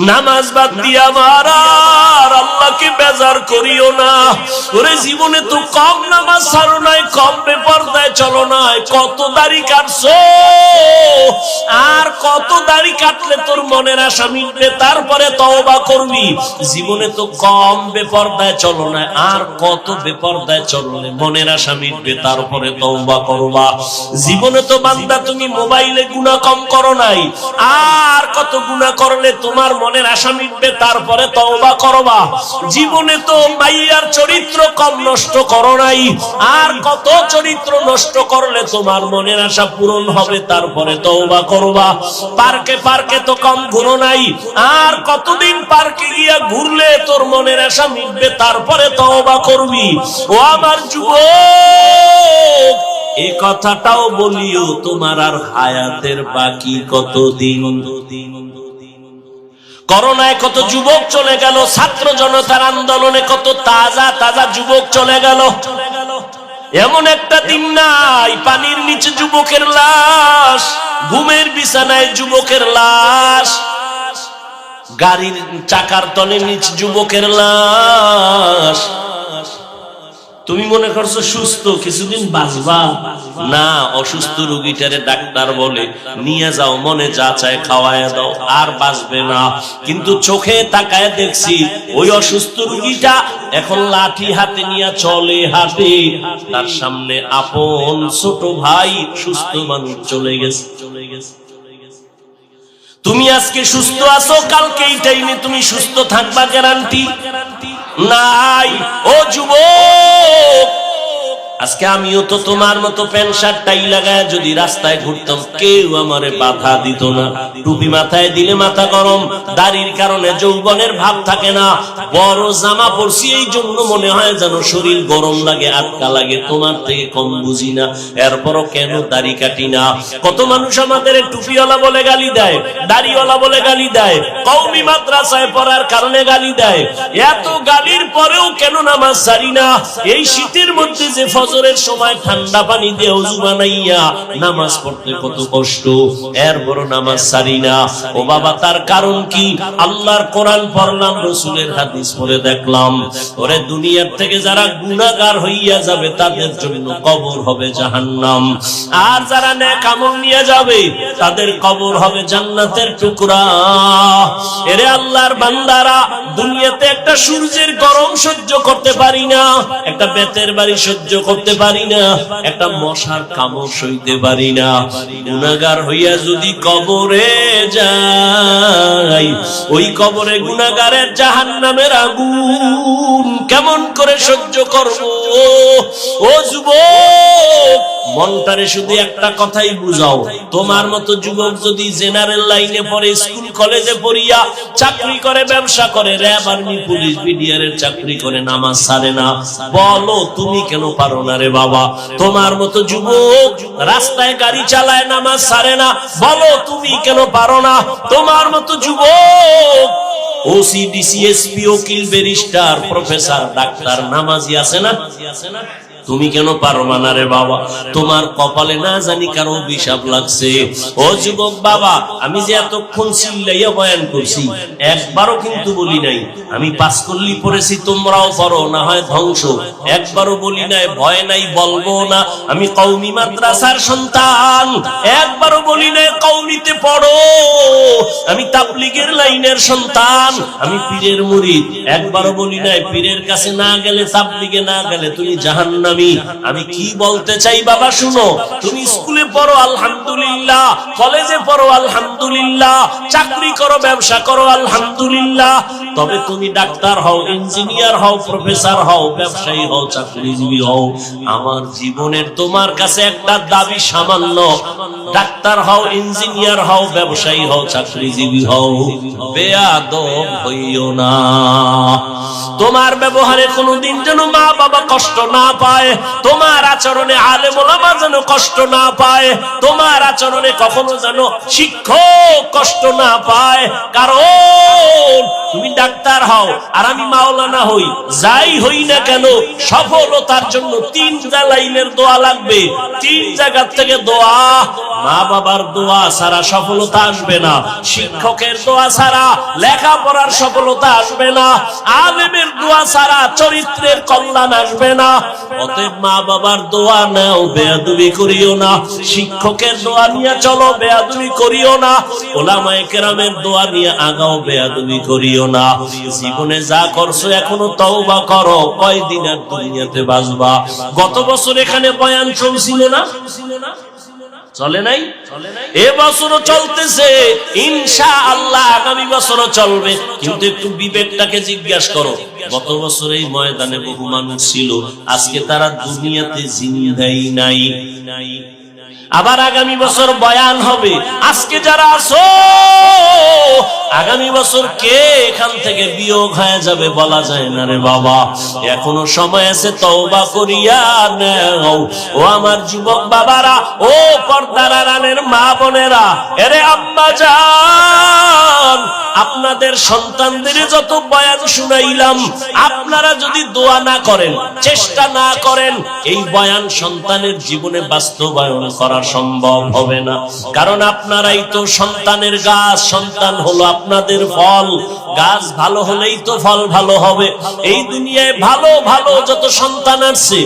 নামাজ বাদ দিয়া মারার আল্লাহকে বেজার করিও না। ওরে জীবনে তো কম নামাজ ছাড়ো নাই, কম বেপরদায় চলো নাই, কত দাড়ি কাটছো, আর কত দাড়ি কাটলে তোর মনের আশা মিটবে, তারপরে তওবা করবি। জীবনে তো কম বেপরদায় চলো না, আর কত বেপরদায় চললে মনের আশা মিটবে, তারপরে তওবা করবা। জীবনে তো বান্দা তুমি মোবাইলে গুনাহ কম করো নাই, আর কত গুনাহ করলে তোমার মনের আশা মিটবে, তারপরে তওবা করবা। জীবনে তো মাইয়ার চরিত্র কম নষ্ট করো নাই, আর কত চরিত্র নষ্ট করলে তোমার মনের আশা পূরণ হবে, তারপরে তওবা করবা। পার্কে পার্কে তো কম ঘুরো নাই, আর কতদিন পার্কে গিয়া ঘুরলে তোর মনের আশা মিটবে, তারপরে তওবা করবি। ও আমার যুবক, এই কথাটাও বলিও, তোমার আর হায়াতের বাকি কতদিন। করোনায় কত যুবক চলে গেল, ছাত্র জনতার আন্দোলনে কত তাজা তাজা যুবক চলে গেল। এমন একটা দিন নাই পানির নিচে যুবকের লাশ, ঘুমের বিছানায় যুবকের লাশ, গাড়ির চাকার তলে নিচে যুবকের লাশ। তুমি মনে করছো সুস্থ, কিছুদিন বাঁচবা না। অসুস্থ রোগীটারে ডাক্তার বলে নিয়ে যাও, মনে যা চায় খাওয়ায় দাও, আর বাঁচবে না। কিন্তু চোখে তাকায় দেখছি ওই অসুস্থ রোগীটা এখন লাঠি হাতে নিয়ে চলে হাঁটে, তার সামনে আপন ছোট ভাই সুস্থ মানুষ চলে গেছে। তুমি আজকে সুস্থ আছো, কালকে এই টাইমে তুমি সুস্থ থাকবা গ্যারান্টি নাই। ও যুবক, আজকে আমিও তো তোমার মতো প্যান্ট শার্ট টাই লাগায় যদি রাস্তায় ঘুরতাম, কেউ আমারে বাধা দিত না। টুপি মাথায় দিলে মাথা গরম, দাড়ির কারণে যৌবনের ভাব থাকে না। বড় জামা পরছি এই জন্য মনে হয় যেন শরীর গরম লাগে, আটকা লাগে। তোমার থেকে কম বুঝি না, এরপরও কেন দাড়ি কাটি না। কত মানুষ আমাদের টুপিওয়ালা বলে গালি দেয়, দাড়িওয়ালা বলে গালি দেয়, কওমি মাদ্রাসায় পড়ার কারণে গালি দেয়। এত গালির পরেও কেন নামাজ ছাড়ি না? এই শীতের মধ্যে যে ফজরের সময় ঠান্ডা পানি দিয়ে ওযু বানাইয়া নামাজ পড়তে কত কষ্ট, এরপরও নামাজ ছাড়ি না। ও বাবা, তার কারণ কি? আল্লাহর কোরআন পড়লাম, রাসূলের হাদিস পড়ে দেখলাম, ওরে দুনিয়ার থেকে যারা গুনাহগার হইয়া যাবে তাদের জন্য কবর হবে জাহান্নাম, আর যারা নেক আমল নিয়ে যাবে তাদের কবর হবে জান্নাতের টুকরা। এরে আল্লাহর বান্দারা, দুনিয়াতে একটা সূর্যের গরম সহ্য করতে পারি না, একটা বেতের বাড়ি সহ্য করতে পারি না, একটা মশার কামড় সইতে পারি না। গুনাহগার হইয়া যদি কবরে যাই, ওই কবরে গুনাহগারের জাহান্নামের আগুন কেমন করে সহ্য করব? ও যুবক, মনটারে শুধু একটা কথাই বুঝাও, তোমার মতো যুবক যদি জেনারেল লাইনে পড়ে, স্কুল কলেজে পড়িয়া চাকরি করে, ব্যবসা করে, র‍্যাব, আর্মি, পুলিশ, বিডিআরের চাকরি করে, নামাজ ছাড়ে না, বলো তুমি কেন পারো না রে বাবা? তোমার মতো যুবক রাস্তায় গাড়ি চালায়, নামাজ ছাড়ে না, বলো তুমি কেন পারো না? তোমার মতো যুবক ওসি, ডিসি, এসপি, উকিল, ব্যারিস্টার, প্রফেসর, ডাক্তার, নামাজি আছে না? তুমি কেন পারো না রে বাবা? তোমার কপালে না জানি কারো অভিশাপ লাগছে। ও যুবক বাবা, আমি যে এতক্ষণ চিল্লাইয়া বয়ান করছি, একবারও কিন্তু বলি নাই আমি পাস করলি পড়েছি, তোমরাও পড়ো, না হয় ধ্বংস। একবারও বলি নাই ভয় নাই, বলবো না আমি কওমি মাদ্রাসার সন্তান। একবারও বলি নাই কওমিতে পড়ো, আমি তাবলীগের লাইনের সন্তান, আমি পীরের মুরিদ। একবারও বলি নাই পীরের কাছে না গেলে, তাবলীগে না গেলে তুমি জাহান্নামী। আমি কি বলতে চাই বাবা, শুনো। তুমি স্কুলে পড়ো আলহামদুলিল্লাহ, কলেজে পড়ো আলহামদুলিল্লাহ, চাকরি করো, ব্যবসা করো আলহামদুলিল্লাহ, তবে তুমি ডাক্তার হও, ইঞ্জিনিয়ার হও, প্রফেসর হও, ব্যবসায়ী হও, চাকরিজীবী হও, আমার জীবনের তোমার কাছে একটা দাবি সামান্য, ডাক্তার হও, ইঞ্জিনিয়ার হও, ব্যবসায়ী হও, চাকরিজীবী হও, বেয়াদব হইও না। তোমার ব্যবহারে কোনোদিন যেন মা বাবা কষ্ট না পায়, তোমার আচরণে আলেম ওলামা যেন কষ্ট না পায়, তোমার আচরণে কখনো যেন শিক্ষক কষ্ট না পায়। কারণ তুমি ডাক্তার হও আর আমি মাওলানা হই, যাই হই না কেন সফলতার জন্য 3টা লাইনের দোয়া লাগবে। 3 জায়গা থেকে দোয়া। মা বাবার দোয়া ছাড়া সফলতা আসবে না, শিক্ষকের দোয়া ছাড়া লেখাপড়ার সফলতা আসবে না, আলেমের দোয়া ছাড়া চরিত্রের কল্যাণ আসবে না। অতএব মা বাবার দোয়া নাও, বেয়াদবি করিও না। শিক্ষকের দোয়া নিয়ে চলো, বেয়াদবি করিও না। ওলামায়ে কেরামের দোয়া নিয়ে আগাও, বেয়াদবি করিও না। জীবনে যা করছো এখনো তওবা করো, কয়দিন আর দুনিয়াতে বাঁচবা। গত বছর এখানে বয়ান চলছিল না? চলে নাই? এবছরও চলতেছে, ইনশাআল্লাহ আগামী বছরও চলবে। কিন্তু একটু বিবেকটাকে জিজ্ঞাসা করো, গত বছর এই ময়দানে বহু মানুষ ছিল, আজকে তারা দুনিয়াতে জিন্দাই নাই। আবার আগামী বছর বয়ান হবে, আজকে যারা আছো আগামী বছর কে এখান থেকে বিয়োগ হয়ে যাবে বলা যায় না রে বাবা। এখনো সময় আছে, তওবা করিয়া নাও। ও আমার যুবক বাবারা, ও পর্দার আড়ালের মা বোনেরা, এরে আম্মা জান, আপনাদের সন্তানদের যত বয়ান শুনাইলাম, আপনারা যদি দোয়া না করেন, চেষ্টা না করেন, এই বয়ান সন্তানের জীবনে বাস্তবায়ন করা সম্ভব হবে না। কারণ আপনারাই তো সন্তানের গাছ, সন্তান হলো আপনাদের ফল। গাছ ভালো হলেই তো ফল ভালো হবে। এই দুনিয়ায় ভালো ভালো যত সন্তান আসছে,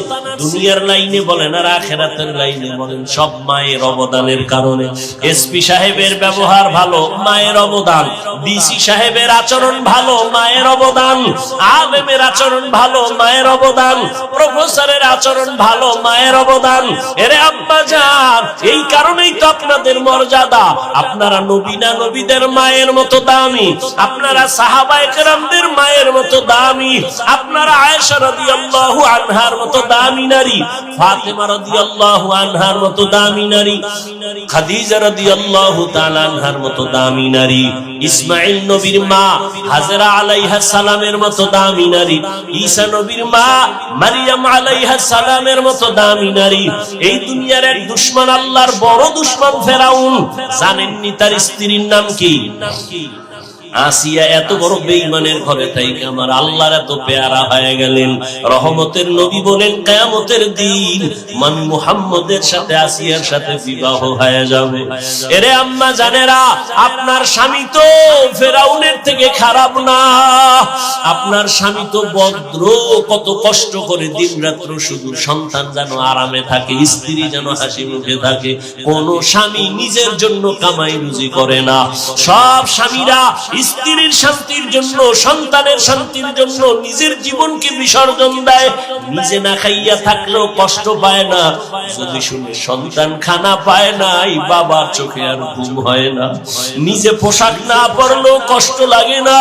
দুনিয়ার লাইনে বলেন আর আখিরাতের লাইনে বলেন, সব মায়ের অবদানের কারণে। এসপি সাহেবের ব্যবহার ভালো, মায়ের অবদান। ডিসি সাহেবের আচরণ ভালো, মায়ের অবদান। আলেমের আচরণ ভালো, মায়ের অবদান। প্রফেসরের আচরণ ভালো, মায়ের অবদান। এরে আব্বা জান, এই কারণেই তো আপনাদের মর্যাদা। আপনারা নবী না নবীদের মায়ের মতো দামি, আপনারা সাহাবায়ে কেরামদের মায়ের মতো দামি, আপনারা আয়েশা রাদিয়াল্লাহু আনহার মতো দামি নারী, ফাতেমা রাদিয়াল্লাহু আনহার মতো দামি নারী, খাদিজা রাদিয়াল্লাহু তাআলা আনহার মতো দামি নারী, ইসমাঈল নবীর মা হাজরা আলাইহিস সালামের মতো দামি নারী, ঈসা নবীর মা মারইয়াম আলাইহিস সালামের মতো দামি নারী। এই দুনিয়ার এক দুশমন, আল্লাহর বড় দুশমন ফেরাউন, জানেননি তার স্ত্রীর নাম কি? আসিয়া। এত বড় বেঈমানের ঘরে থেকে আমার আল্লাহর এত পেয়ারা হয়ে গেলেন। রহমতের নবী বলেন, কিয়ামতের দিন মান মুহাম্মদের সাথে আসিয়ার সাথে বিবাহ হয়ে যাবে। এরে আম্মা জানেরা, আপনার স্বামী তো ফেরাউনের থেকে খারাপ না। আপনার স্বামী তো ভদ্র, কত কষ্ট করে দিনরাত্র শুধু সন্তান যেন আরামে থাকে, স্ত্রী যেন হাসি মুখে থাকে। কোন স্বামী নিজের জন্য কামাই রুজি করে না। সব স্বামীরা স্ত্রীর শান্তির জন্য, সন্তানের শান্তির জন্য নিজের জীবনকে বিসর্জন দেয়। নিজে না খাইয়া থাকলেও কষ্ট পায় না, যদি শুনে সন্তান খানা পায় না, এই বাবার চোখে আর ঘুম হয় না। নিজে পোশাক না পরলেও কষ্ট লাগে না,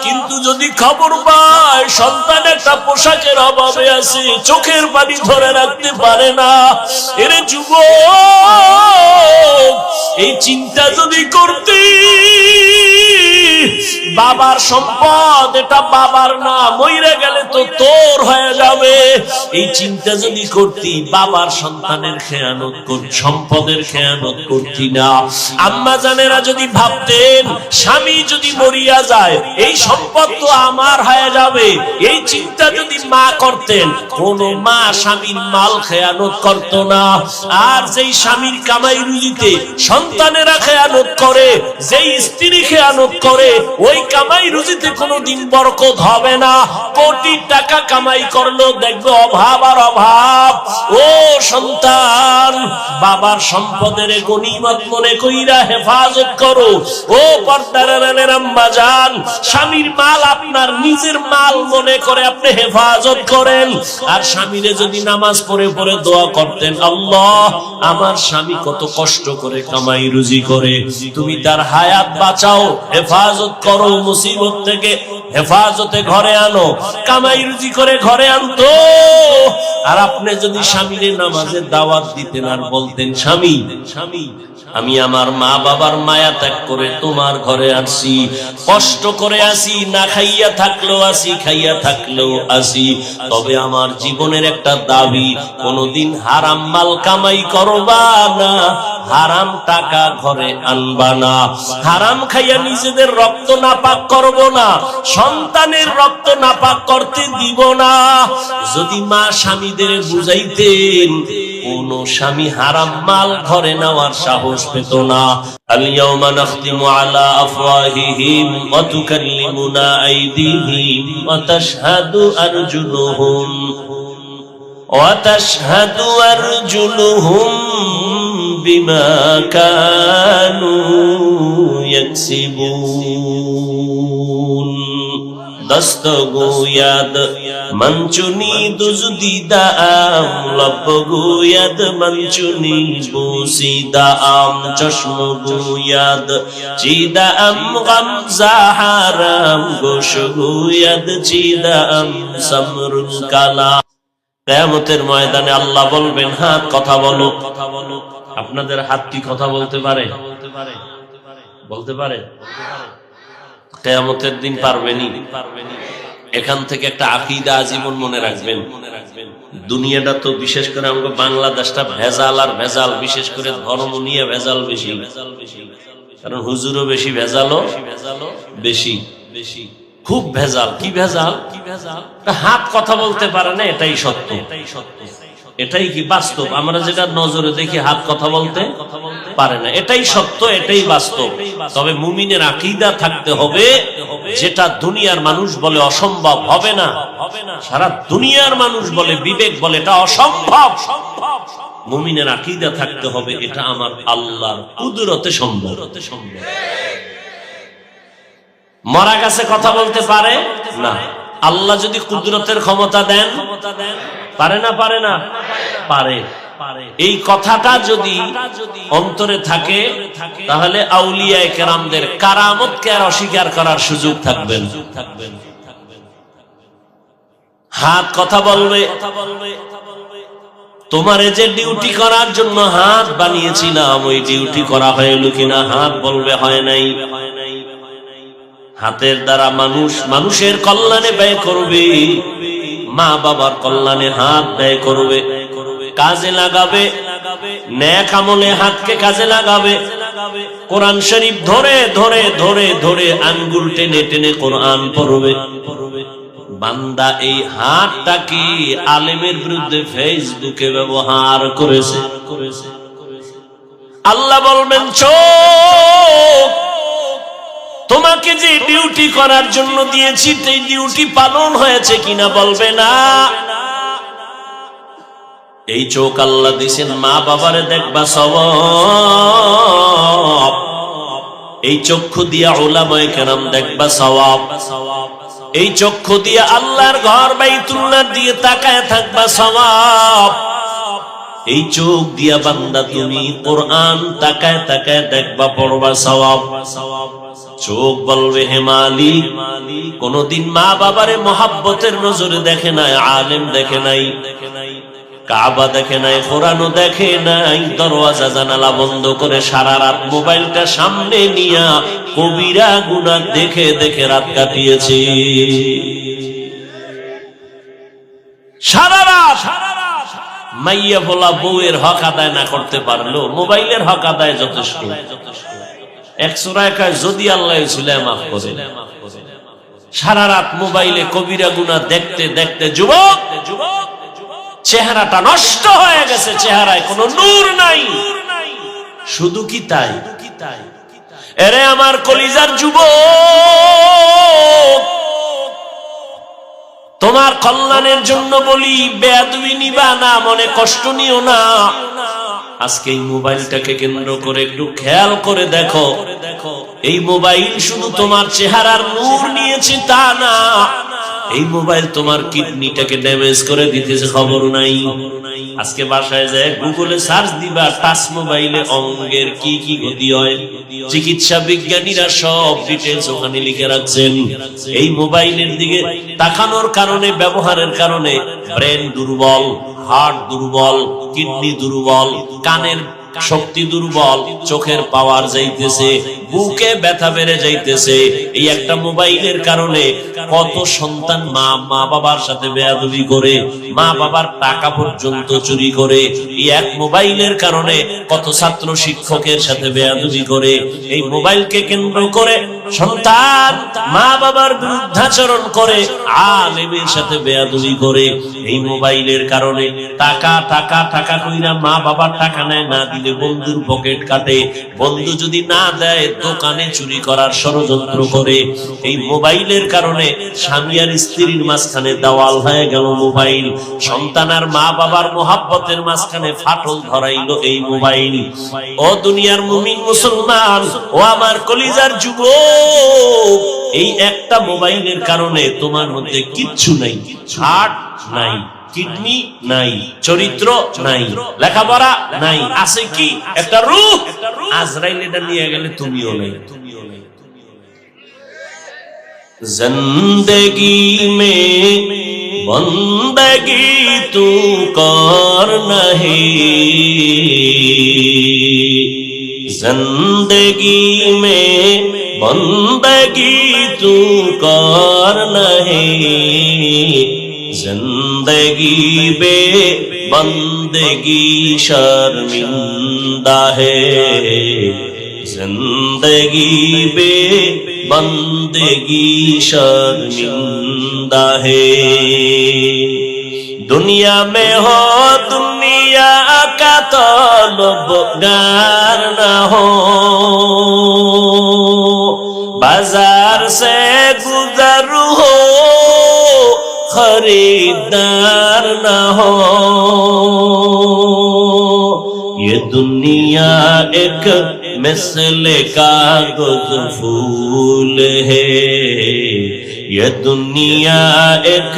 কিন্তু যদি খবর পায় সন্তান একটা পোশাকের অভাবে আছে, চোখের পানি ধরে রাখতে পারে না। এরে যুবক, এই চিন্তা যদি করতে, বাবার সম্পদ এটা বাবার না, মইরা গেলে তো তোর হয়ে যাবে, এই চিন্তা যদি করতি, বাবার সন্তানের খেয়ানত করতি, সম্পদের খেয়ানত করতি না। আম্মা জানেরা যদি ভাবতেন স্বামী যদি মরিয়া যায় এই সম্পদ তো আমার হয়ে যাবে, এই চিন্তা যদি মা করতেন, কোন মা স্বামীর মাল খেয়ানত করত না। আর যেই স্বামীর কামাই রুজিতে সন্তানেরা খেয়ানত করে, যেই স্ত্রী খেয়ানত করে, ওই কামাই রুজিতে কোনোদিন বরকত হবে না। কোটি টাকা কামাই করলো দেখবে অভাব আর অভাব। ও সন্তান, বাবার সম্পদের গনিমত মনে কইরা হেফাজত করো। ও পর্দার আড়ালের আম্মা জান, স্বামীর মাল আপনার নিজের মাল মনে করে আপনি হেফাজত করেন। আর স্বামীরে যদি নামাজ পড়ে পড়ে দোয়া করতেন, আল্লাহ আমার স্বামী কত কষ্ট করে কামাই রুজি করে, তুমি তার হায়াত বাঁচাও, হেফাজত করো, মুসিবত থেকে হেফাজতে ঘরে আনো। কামাই রুজি করে ঘরে আনতো। আর আপনি যদি স্বামীর নামাজের দাওয়াত দিতেন আর বলতেন, স্বামী আমি আমার মা বাবার মায়া ত্যাগ করে তোমার ঘরে আসছি, কষ্ট করে আসি, না খাইয়া থাকলেও আসি, খাইয়া থাকলেও আসি। তবে আমার জীবনের একটা দাবি, কোনদিন হারাম মাল কামাই করবা না, হারাম টাকা ঘরে আনবা না, হারাম খাইয়া নিজেদের রক্ত নাপাক করব না, সন্তানের রক্ত নাপাক করতে দিব না। যদি মা স্বামীদের বুঝাইতেন, কোন স্বামী হারাম মাল ঘরে নেওয়ার সাহস পেত না। আল-ইয়াওমা নাখতিমু আলা আফওয়াহিহিম ওয়া তুকাল্লিমুনা আইদিহিম ওয়া তাশহাদু আরজুলুহুম বিমা কানু ইয়াকসিবুন। দস্ত গোয়াদ মঞ্চুনি দুজদিদা আম, লব গোয়াদ মঞ্চুনি বুসিদা আম, চশম গোয়াদ চিদা আম গম জাহারাম, গোশ গোয়াদ চিদা আম সমরুল কালা। কিয়ামতের ময়দানে আল্লাহ বলবেন, হাত কথা বলো। আপনাদের হাত কি কথা বলতে পারে? বলতে পারে? কিয়ামতের দিন পারবেনি। এখান থেকে একটা আকীদা আজীবন মনে রাখবেন। দুনিয়াটা তো বিশেষ করে আমাদের বাংলাদেশটা ভেজাল আর ভেজাল, বিশেষ করে ধর্ম নিয়ে ভেজাল বেশি, কারণ হুজুরও বেশি, ভেজালও বেশি, খুব ভেজাল। কি ভেজাল? হাত কথা বলতে পারে না, এটাই সত্য, এটাই কি বাস্তব। আমরা যেটা নজরে দেখি, হাত কথা বলতে পারে না, এটাই সত্য, এটাই বাস্তব। তবে মুমিনের আকীদা থাকতে হবে, যেটা দুনিয়ার মানুষ বলে অসম্ভব, হবে না। সারা দুনিয়ার মানুষ বলে, বিবেক বলে এটা অসম্ভব, মুমিনের আকীদা থাকতে হবে এটা আমার আল্লাহর কুদরতে সম্ভব। মরা গাছে কথা বলতে পারে না। আল্লাহ যদি কুদরতের ক্ষমতা দেন, পারে না? পারে না? পারে। এই কথাটা যদি অন্তরে থাকে, তাহলে আউলিয়ায়ে কেরামদের কারামতকে আর অস্বীকার করার সুযোগ থাকবে না। হাত কথা বলবে। তোমারে যে ডিউটি করার জন্য হাত বানিয়েছিলাম, ওই ডিউটি করা হইল কিনা? হাত বলবে হয় নাই। হাতের দ্বারা মানুষের কল্যাণে ব্যয় করবে, মা বাবার কল্যাণে হাত ব্যয় করবে, কাজে লাগাবে, নেক আমলে হাতকে কাজে লাগাবে। কোরআন শরীফ ধরে ধরে ধরে ধরে আঙ্গুল টেনে টেনে কোরআন পড়বে। বান্দা এই হাতটাকে আলেমের বিরুদ্ধে ফেসবুকে ব্যবহার করেছে। আল্লাহ বলবেন, চোখ, তোমাকে যে ডিউটি করার জন্য দিয়েছি, সেই ডিউটি পালন হয়েছে কিনা? বলবে না। এই চোখ আল্লাহ দিয়েছেন মা বাবারে দেখবা সওয়াব, এই চক্ষু দিয়া উলামায়ে কেরাম দেখবা সওয়াব, এই চক্ষু দিয়া আল্লাহর ঘর বাইতুল্লাহ দিয়ে তাকায় থাকবা সওয়াব, এই চোখ দিয়া বান্দা তুমি কোরআন তাকায় তাকায় দেখবা, পড়বা সওয়াব। চোখ বলবে, হে মালিক, কোনদিন মা বাবারে মহাব্বতের নজরে দেখে নাই, আলেম দেখে নাই, কাবা দেখে নাই, কোরআনও দেখে নাই, দরওয়াজা জানালা বন্ধ করে সারা রাত মোবাইলটা সামনে নিয়া কবিরা গুনাহ দেখে দেখে রাত কাটিয়েছে। সারা রাত মাইয়া বলা বউয়ের হক আদায় না করতে পারলো, মোবাইলের হক আদায় যথেষ্ট। এক সূরায় কয়, যদি আল্লাহ চুলে মাফ করে। সারা রাত মোবাইলে কবিরা গুনাহ দেখতে দেখতে যুবক চেহারাটা নষ্ট হয়ে গেছে, চেহারায় কোনো নূর নাই। শুধু কি তাই? এরে আমার কলিজার যুবক, তোমার কল্যাণের জন্য বলি, বেয়াদবি নিবা না, মনে কষ্ট নিও না। আজকে এই মোবাইলটাকে কেন্দ্র করে একটু খেয়াল করে দেখো, এই মোবাইল শুধু তোমার চেহারার নূর নিয়েছে তা না, এই মোবাইল তোমার কিডনিটাকে ড্যামেজ করে দিতেছে, খবর নাই। আজকে বাসায় যায় গুগলে সার্চ দিবা, টাচ মোবাইলে অঙ্গের কি কি ক্ষতি হয়, চিকিৎসা বিজ্ঞানীরা সব ডিটেইলস ওখানে লিখে রাখছেন। এই মোবাইলের দিকে তাকানোর কারণে, ব্যবহারের কারণে ব্রেন দুর্বল, হার্ট দুর্বল, কিডনি দুর্বল, শক্তি দুর্বল, চোখের পাওয়ার যাইতেছে, বুকে ব্যথা বেড়ে যাইতেছে। এই একটা মোবাইলের কারণে কত সন্তান মা বাবার সাথে বেয়াদবি করে, মা বাবার টাকা পর্যন্ত চুরি করে। এই এক মোবাইলের কারণে কত ছাত্র শিক্ষকের সাথে বেয়াদবি করে। এই মোবাইলকে কেন্দ্র করে সন্তান মা বাবার বিরুদ্ধাচরণ করে, আলেমের সাথে বেয়াদবি করে। এই মোবাইলের কারণে টাকা টাকা টাকা কইরা মা বাবার টাকা নেয়, না দিলে বন্ধুর পকেট কাটে, বন্ধু যদি না দেয় দোকানে চুরি করার ষড়যন্ত্র করে। এই মোবাইলের কারণে স্বামী আর স্ত্রীর মাঝখানে দেওয়াল হয়ে গেল মোবাইল, সন্তান আর মা বাবার মোহাব্বতের মাঝখানে ফাটল ধরাইল এই মোবাইল। ও দুনিয়ার মুমিন মুসলমান, ও আমার কলিজার যুবক, এই একটা মোবাইলের কারণে তোমার মধ্যে কিচ্ছু নাই, হার্ট নাই, কিডনি নাই, চরিত্র নাই, লেখাপড়া নাই, আছে কি একটা রূহ। আজরাইল এটা নিয়ে গেলে তুমিও নাই। जिंदगी में बंदगी तू कर नहीं, जिंदगी में बंदगी तू कर नहीं, जिंदगी बे बंदगी शर्मिंदा है, जिंदगी बे बंदगी शर्मिंदा है। दुनिया में हो दुनिया का तलबगार न हो, बाजार से गुजर हो खरीदार न हो। ये दुनिया एक मिसले कागज फूल है, ये दुनिया एक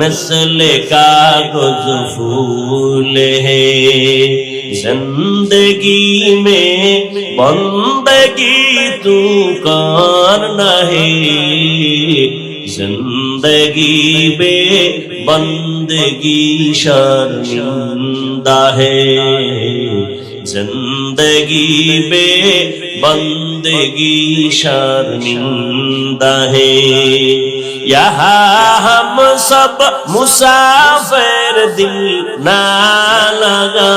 मिसले कागज फूल है, जिंदगी में बंदगी तू कर नहीं, जिंदगी बे बंदगी शर्मिंदा है, जिंदगी बे बंदगी शर्मिंदा है। यहाँ हम सब मुसाफिर, दिल ना लगा,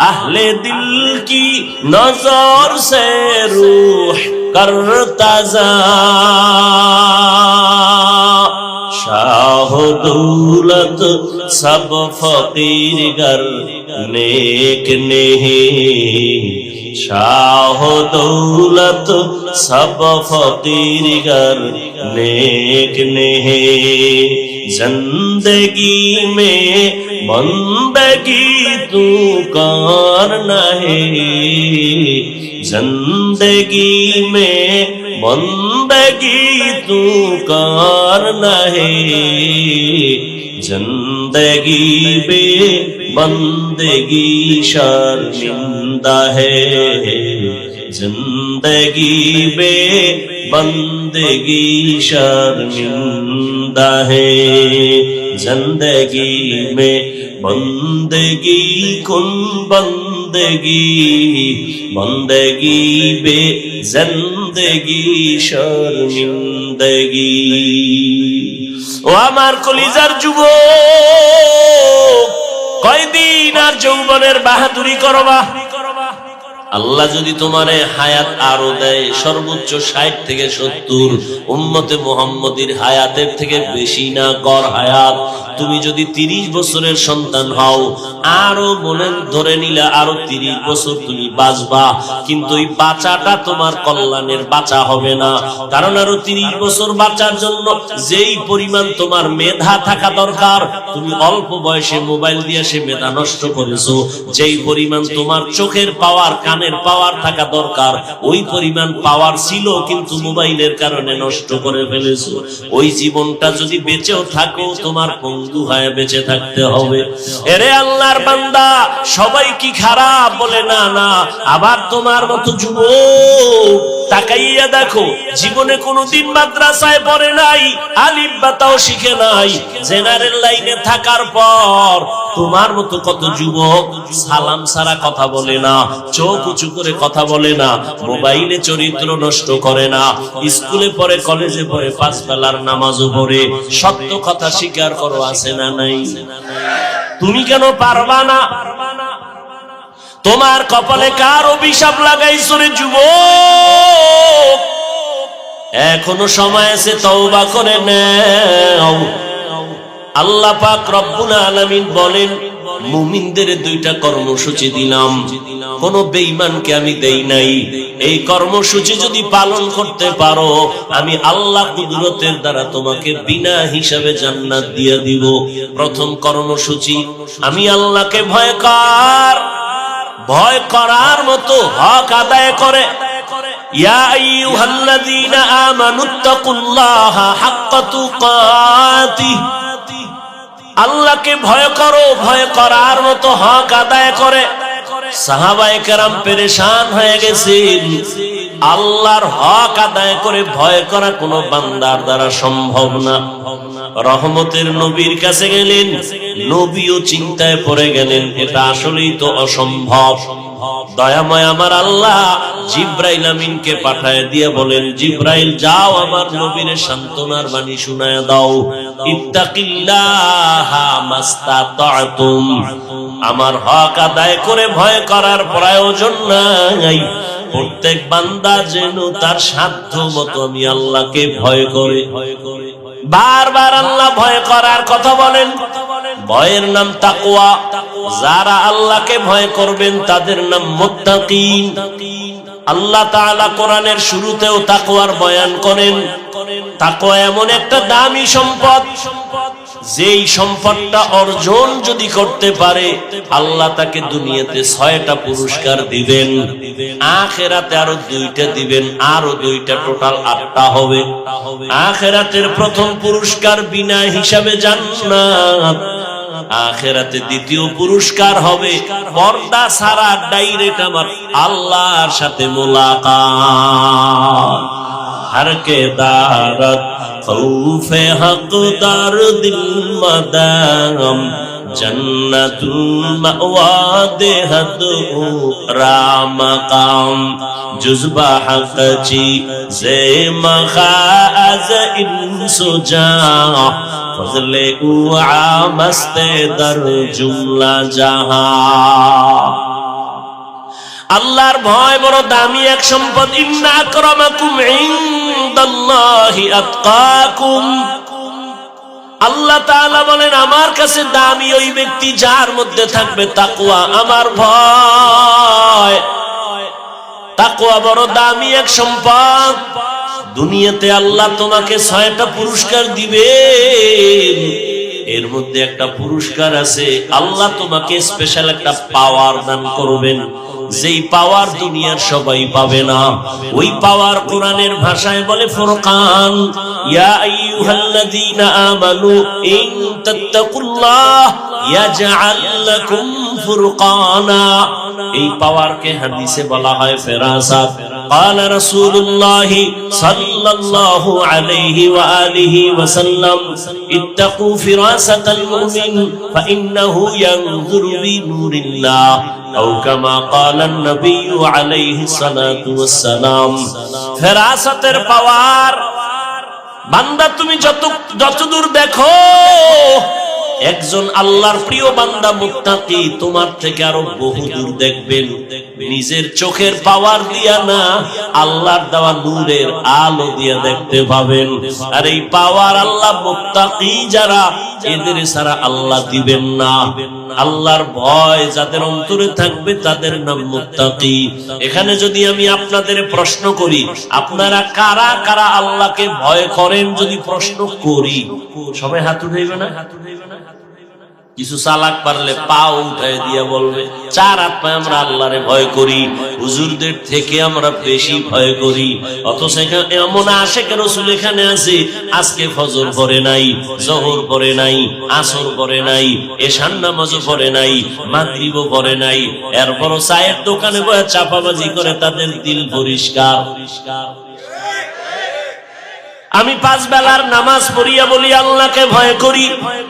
अहले दिल की नजर से रूह करता जा, शाह दौलत सब फकीर गर नेक नहीं, शाह दौलत सब फकीर गर नेक नहीं, जिंदगी में बंदगी तू कर नहीं, जिंदगी में बंदगी तू कर नहीं, जिंदगी बे बंदगी शर्मिंदा है, जिंदगी बे बंदगी शर्मिंदा है, जिंदगी में बंदगी कुन बंदगी, बंदगी बे जिंदगी शर्मिंदगी। ও আমার কলিজার যুবক, কয়দিন আর যৌবনের বাহাদুরি করবা? আল্লাহ যদি তোমারে হায়াত আরো দেয় সর্বোচ্চ 60 থেকে 70, উম্মতে মুহাম্মদীর হায়াতের থেকে বেশি না গড় হায়াত, তুমি যদি 30 বছরের সন্তান হও, আরো মনে ধরে নিলে আরো 30 বছর তুমি বাঁচবা, কিন্তু এই বাঁচাটা তোমার কল্যাণের বাঁচা হবে না। কারণ আরো 30 বছর বাঁচার জন্য যেই পরিমাণ তোমার মেধা থাকা দরকার, তুমি অল্প বয়সে মোবাইল দিয়ে সে মেধা নষ্ট করেছো। যেই পরিমাণ তোমার চোখের পাওয়ার, কানের পাওয়ার থাকা দরকার, ওই পরিমাণ পাওয়ার ছিল কিন্তু মোবাইলের কারণে নষ্ট করে ফেলেছো। ওই জীবনটা যদি বেঁচেও থাকো, তোমার পঙ্গু হয়ে বেঁচে থাকতে হবে। এরে আল্লাহ আল্লাহর বান্দা সবাই কি খারাপ? বলে না না। আবার তোমার মতো যুবক তাকাইয়া দেখো, জীবনে কোনোদিন মাদ্রাসায় পড়ে নাই, আলিফ বাতাও শিখে নাই, জেনারেল লাইনে থাকার পর তোমার মতো কত যুবক সালাম ছাড়া কথা বলে না, চোখ উঁচু করে কথা বলে না, মোবাইলে চরিত্র নষ্ট করে না, স্কুলে পড়ে, কলেজে পড়ে, পাঁচ বেলার নামাজও পড়ে। সত্য কথা স্বীকার করো, আছে না নাই? তুমি কেন পারবা না? তোমার কপালে কার অভিশাপ লাগাইছো রে যুবক? এখনো সময় আছে, তওবা করে নাও। আল্লাহ পাক রব্বুল আলামিন বলেন, মুমিনদের দুইটা কর্মসূচি দিলাম, কোন বেঈমানকে আমি দেই নাই। এই কর্মসূচি যদি পালন করতে পারো, আমি আল্লাহ কুদরতের দ্বারা তোমাকে বিনা হিসাবে জান্নাত দিয়ে দিব। প্রথম কর্মসূচি, আমি আল্লাহকে ভয় কর, ভয় করার মতো হক আদায় করে। ইয়া আইয়ুহাল্লাযীনা আমানুত্তাকুল্লাহা হাক্কা তুকাতিহ, আল্লাহকে ভয় করো, ভয় করার মতো হক আদায় করে। সাহাবায়ে কেরাম পেরেশান হয়ে গেছেন, আল্লাহর হক আদায় করে ভয় করা কোনো বান্দার দ্বারা সম্ভব না। রহমতের নবীর কাছে গেলেন, নবীও চিন্তায় পড়ে গেলেন, এটা আসলেই তো অসম্ভব। দয়াময় আমার আল্লাহ জিব্রাইল আমিনকে পাঠায় দিয়ে বলেন, জিব্রাইল যাও আমার নবীরে সান্ত্বনার বাণী শুনায়া দাও, ইত্তাকিল্লাহা মাস্তাতাতুম, আমার হক আদায় করে ভয় করার প্রয়োজন নাই। প্রত্যেক বান্দা যেন তার সাধ্য মতো আমি আল্লাহকে ভয় করে। বারবার আল্লাহ ভয় করার কথা বলেন, ভয়ের নাম তাকওয়া। যারা আল্লাহকে ভয় করবেন তাদের নাম মুত্তাকিন। আল্লাহ তাআলা কোরআনের শুরুতেও তাকওয়ার বয়ান করেন। তাকওয়া এমন একটা দামি সম্পদ, যেই সম্পদটা অর্জন যদি করতে পারে, আল্লাহ তাকে দুনিয়াতে 6টা পুরস্কার দিবেন, আখিরাতে আরো 2টা দিবেন, আরো 2টা, টোটাল 8টা হবে। আখিরাতের প্রথম পুরস্কার বিনা হিসাবে জান্নাত, আখিরাতে দ্বিতীয় পুরস্কার হবে পর্দা ছাড়া ডাইরেক্ট আমার আল্লাহর সাথে মুলাকাত। हर के दारत खौफे हकदार दिल मदाम जन्नतुल मअवा देहत रामकाम जुज़बा हक़ची ज़े मख़ाज़ इंसुजा फज़ले उआ मस्ते दर जुमला जहां। আল্লাহর ভয় বড় দামি এক সম্পদ। ইন্না আকরামাকুম ইনদাল্লাহি আতকাকুম, আল্লাহ তাআলা বলেন আমার কাছে দামি ওই ব্যক্তি যার মধ্যে থাকবে তাকওয়া, আমার ভয়। তাকওয়া বড় দামি এক সম্পদ। দুনিয়াতে আল্লাহ তোমাকে 6টা পুরস্কার দিবেন, এর মধ্যে একটা পুরস্কার আছে, আল্লাহ তোমাকে স্পেশাল একটা পাওয়ার দান করবেন, যেই পাওয়ার দুনিয়ার সবাই পাবে না। ওই পাওয়ার কোরআনের ভাষায় বলে ফুরকান। ইয়া আইয়ুহাল্লাযীনা আমানু ইন তাত্তাকুল্লাহ ইয়াজআল লাকুম ফুরকানা। এই পাওয়ারকে হাদিসে বলা হয় ফেরাসাত। قال رسول الله صلى الله عليه وآله وسلم اتقوا فراسة المؤمن فإنه ينظر بنور الله أو كما قال النبي عليه الصلاة والسلام। ফেরাসাতের পাওয়ার বান্দা, তুমি যতদূর দেখো একজন আল্লাহর প্রিয় বান্দা মুত্তাকি তোমার থেকে আরো বহু দূর দেখবেন। নিজের চোখের পাওয়ার দিয়া না, আল্লাহর দেওয়া নূরের আলো দিয়া দেখতে পাবেন। আর এই পাওয়ার আল্লাহ মুত্তাকি যারা, এদের ছাড়া আল্লাহ দিবেন না। আল্লাহর ভয় যাদের অন্তরে থাকবে তাদের নাম মুত্তাকি। এখানে যদি আমি আপনাদের প্রশ্ন করি, আপনারা কারা কারা আল্লাহকে ভয় করেন? যদি প্রশ্ন করি, সবাই হাত উঠাইবে না? কিছু চালাক পারলে পা উঠায় দিয়ে বলবে 4 হাত পায়ে আমরা আল্লাহরে ভয় করি, হুজুরদের থেকে আমরা বেশি ভয় করি। অথচ এমন আশেকের রাসূল এখানে আছে, আজকে ফজর পড়ে নাই, জোহর পড়ে নাই, আসর পড়ে নাই, এশার নামাজও পড়ে নাই, মাগরিবও পড়ে নাই, এরপরও চায়ের দোকানে বসে চাপাবাজি করে তাদের দিল পরিষ্কার। আমি 5 বেলার নামাজ পড়িয়া বলি আল্লাহকে ভয় করি,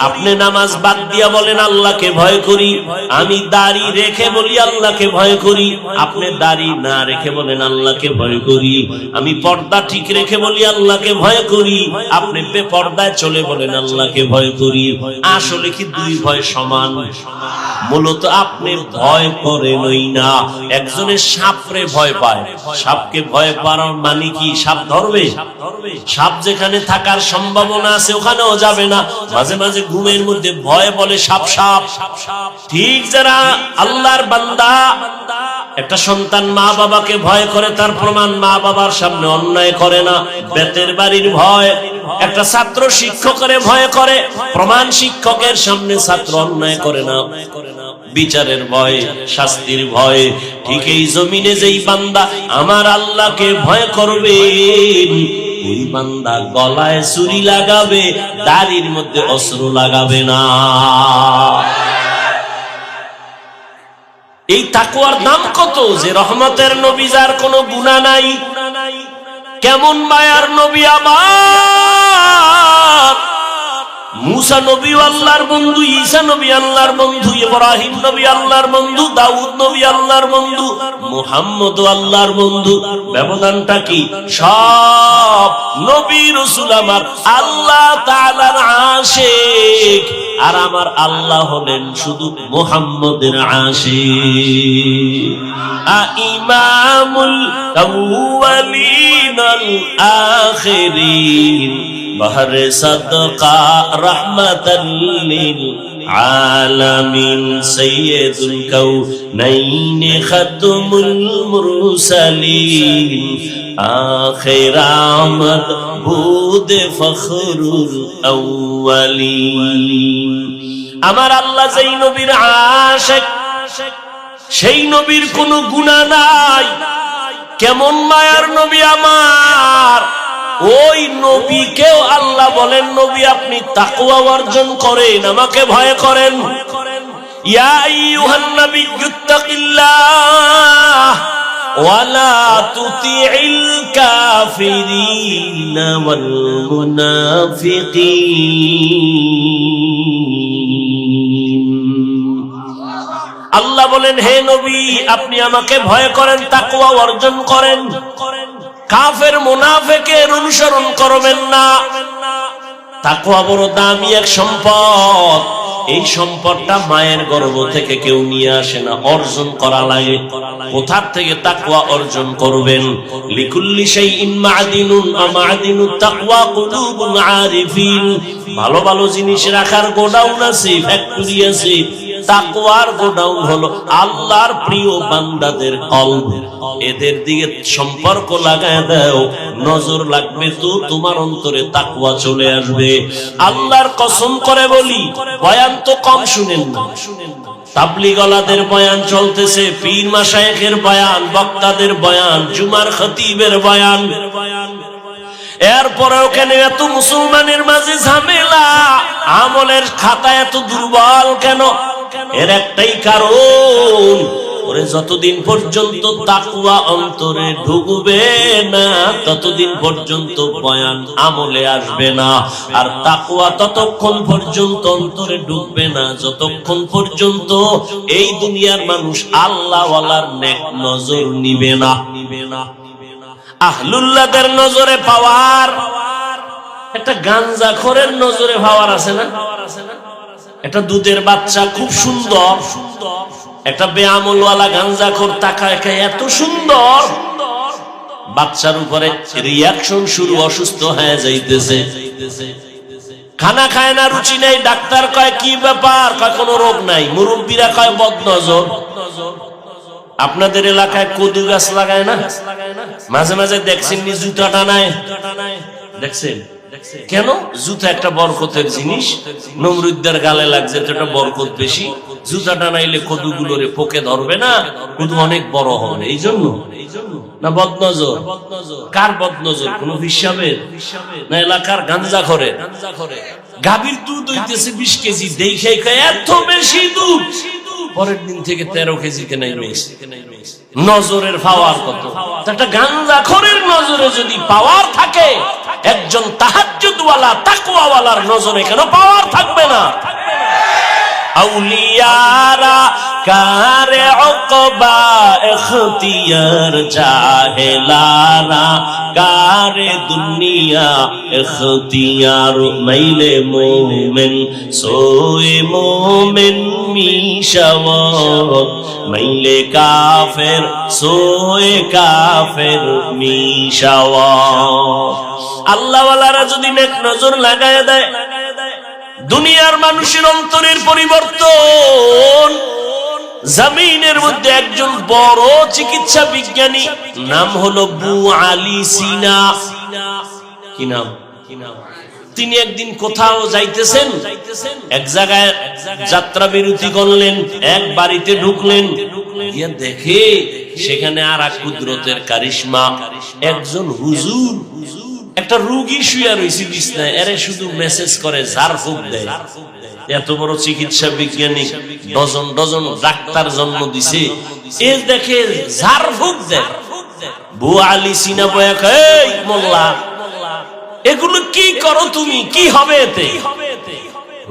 আপনি নামাজ বাদ দিয়া বলেন আল্লাহকে ভয় করি। আমি দাড়ি রেখে বলি আল্লাহকে ভয় করি, আপনি দাড়ি না রেখে বলেন আল্লাহকে ভয় করি। আমি পর্দা ঠিক রেখে বলি আল্লাহকে ভয় করি, আপনি বেপর্দায় চলে বলেন আল্লাহকে ভয় করি। আসলে কি দুই ভয় সমান? মূলত আপনি ভয় করেনই না। একজনের সাপরে ভয় পায়, সাপকে ভয় পাওয়ার মানে কি সাপ ধরবে? সাপ যেখানে থাকার সম্ভাবনা আছে ওখানেও যাবে না। মাঝে মাঝে ঘুমের মধ্যে ভয় বলে সাপ সাপ। ঠিক যারা আল্লাহর বান্দা, একটা সন্তান মা বাবাকে ভয় করে, তার প্রমাণ মা বাবার সামনে অন্যায় করে না, বেতের বাড়ির ভয়। একটা ছাত্র শিক্ষকের ভয় করে, প্রমাণ শিক্ষকের সামনে ছাত্র অন্যায় করে না, বিচারের ভয়, শাস্তির ভয়। ঠিক এই জমিনে যেই বান্দা আমার আল্লাহকে ভয় করবে, ওই বান্দা গলায় ছুরি লাগাবে, দাড়ির মধ্যে অস্ত্র লাগাবে না। এই তাকওয়ার দাম কত? যে রহমতের নবী, যার কোনো গুনাহ নাই। কেমন মায়ার নবী আমার! মুসা নবী আল্লাহর বন্ধু, ঈসা নবী আল্লাহর বন্ধু, ইব্রাহিম নবী আল্লাহর বন্ধু, দাউদ নবী আল্লাহর বন্ধু, মুহাম্মদ আল্লাহর বন্ধু। ব্যবধানটা কি? সব নবী রাসূল আমার আল্লাহ তাআলার আশিক, আর আমার আল্লাহ হলেন শুধু মুহাম্মদের আশিক। ইমামুল আউয়ালিন আল আখিরিন, বাহরে সাদকা রাহমাতাল লিল আলামিন, সাইয়্যিদুল কাউনাইন খাতমুল মুরসালিন, আখির আমদ বুদ ফখরুল আউয়ালিন। আমার আল্লাহ যেই নবীর আশিক, সেই নবীর কোনো গুনাহ নাই। কেমন মায়ার নবী আমার! ওই নবীকেও আল্লাহ বলেন, নবী আপনি তাকওয়া অর্জন করেন, আমাকে ভয় করেন। ইয়া আইয়ুহান নাবিয়্যুত্তাকিল্লাহ ওয়ালা তুতিইল কাফিরিনা ওয়াল মুনাফিকিন। আল্লাহ বলেন, হে নবী আপনি আমাকে ভয় করেন, তাকওয়া অর্জন করেন, কাফের মুনাফিকের অনুসরণ করবেন না। তাকওয়া বড় দামি এক সম্পদ। এই সম্পদটা মায়ের গর্ভ থেকে কেউ নিয়ে আসে না, অর্জন করা লাগে। কোথার থেকে তাকওয়া অর্জন করবেন? লিকুল্লি শাইইন মা'দিনুন ওয়া মা'দিনুত তাকওয়া কুলুবুল আরিফিন। ভালো ভালো জিনিস রাখার গোডাউন আছে, ফ্যাক্টরি আছে। তাকওয়ার গোডাউন হলো আল্লাহর প্রিয় বান্দাদের কলব। এদের দিকে সম্পর্ক লাগায় দাও, নজর লাগবে তো তোমার অন্তরে তাকওয়া চলে আসবে। আল্লাহর কসম করে বলি, বয়ান তো কম শুনেন না। তাবলীগওয়ালাদের বয়ান চলতেছে, পীর মাশায়েখের বয়ান, বক্তাদের বয়ান, জুমার খতিবের বয়ান। এরপরে ওখানে এত মুসলমানের মাঝে ঝামেলা, আমলের খাতা এত দুর্বল কেন? এর একটাই কারণ, ওরে যতদিন পর্যন্ত তাকওয়া অন্তরে ঢুকবে না ততদিন পর্যন্ত বয়ান আমলে আসবে না। আর তাকওয়া ততক্ষণ পর্যন্ত অন্তরে ঢুকবে না যতক্ষণ পর্যন্ত এই দুনিয়ার মানুষ আল্লাহওয়ালার নেক নজর নিবে না। আহলুল্লাহদের নজরে পাওয়ার, একটা গাঞ্জাখোরের নজরে পাওয়ার আছে না? একটা দুধের বাচ্চা খুব সুন্দর, একটা বেআমলওয়ালা গাঞ্জাখোর তাকায় এত সুন্দর, বাচ্চার উপরে রিয়াকশন শুরু, অসুস্থ হয়ে যাইতেছে, খানা খায় না, রুচি নেই। ডাক্তার কয় কি ব্যাপার? কয় কোনো রোগ নাই। মুরব্বীরা কয় বদনজর। আপনাদের এলাকায় কদু গাছ লাগায় না? মাঝে মাঝে দেখছেন নি জুতা টানায়? দেখছেন? কেন? জুতা একটা বরকতের জিনিস, নমরুদ্দের গালে লাগছে তো একটা বরকত বেশি, জুতাটা নাইলে কদুগুলোরে পোকে ধরবে না, কদু অনেক বড় হবে, এই জন্য না? বদনজর? কার বদনজর? কোন হিসাবের না এলাকার গাঞ্জা করে? গাভীর দুধ হইতেছে 20 কেজি, দেখে এত বেশি দুধ, পরের দিন থেকে 13 কেজিতে নেমে এসে। নজরের পাওয়ার কত! একটা গাঞ্জাখোরের নজরে যদি পাওয়ার থাকে, একজন তাহাজ্জুদওয়ালা তাকওয়াওয়ালার নজরে কেন পাওয়ার থাকবে না? আউলিয়ারা কারে উকবা ইখতিয়ার, জাহেলারা কারে দুনিয়া ইখতিয়ার। মাইলে মুমিন সোয়ে মুমিন মিশাওয়াত, মাইলে কাফের সোয়ে কাফের মিশাওয়াত। আল্লাহওয়ালারা যদি নেক নজর লাগায় দেয়, দুনিয়ার মানুষের অন্তরের পরিবর্তন। জমিনের মধ্যে একজন বড় চিকিৎসা বিজ্ঞানী, নাম হলো আবু আলী সিনা। কি নাম? তিনি একদিন কোথাও যাইতেছেন, এক জায়গায় যাত্রা বিরতি করলেন, এক বাড়িতে ঢুকলেন, গিয়ে দেখে সেখানে আর এক কুদরতের কারিশমা, একজন হুজুর একটা রোগী শুয়ে রয়েছে বিছনায়, এরে শুধু মেসেজ করে, ঝাড়ফুঁক দেয়। এত বড় চিকিৎসা বিজ্ঞানী, ডজন ডজন ডাক্তার জন্ম দিছে, এ দেখে ঝাড়ফুঁক দেয়। আবু আলী সিনা বয়া কয়, এই মোল্লা, এগুলো কি করো তুমি? কি হবে এতে?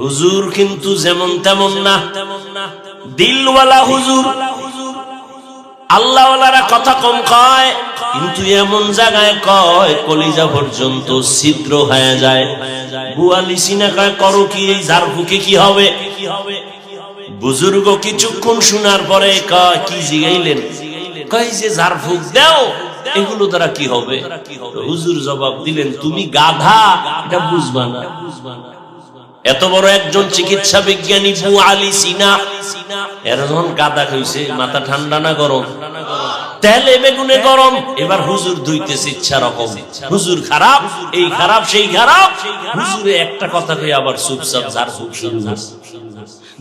হুজুর কিন্তু যেমন তেমন না, দিলওয়ালা হুজুর। আল্লাহওয়ালারা কথা কম কয়, কিন্তু এমন জায়গায় কয় কলিজা পর্যন্ত ছিদ্র হয়ে যায়। আবু আলী সিনা কয়, করো কি? এই ঝাড়ফুঁকে কি হবে? বুজুর্গ কিছুক্ষণ শোনার পরে কয়, কি জিগাইলেন? কয় যে ঝাড়ফুঁক দাও, এগুলো দ্বারা কি হবে? হুজুর জবাব দিলেন, তুমি গাধা, এটা বুঝবা না। এত বড় একজন চিকিৎসা বিজ্ঞানী আবু আলী সিনা, এর যখন গাধা কইছে, মাথা ঠান্ডা না গরম? তেলে বেগুনে গরম। এবার হুজুর ধুইতেছে ইচ্ছা রকম, হুজুর খারাপ, এই খারাপ সেই খারাপ। হুজুরে একটা কথা কই আবার চুপচাপ ঝাড়ফুঁক শুরু হয়েছে।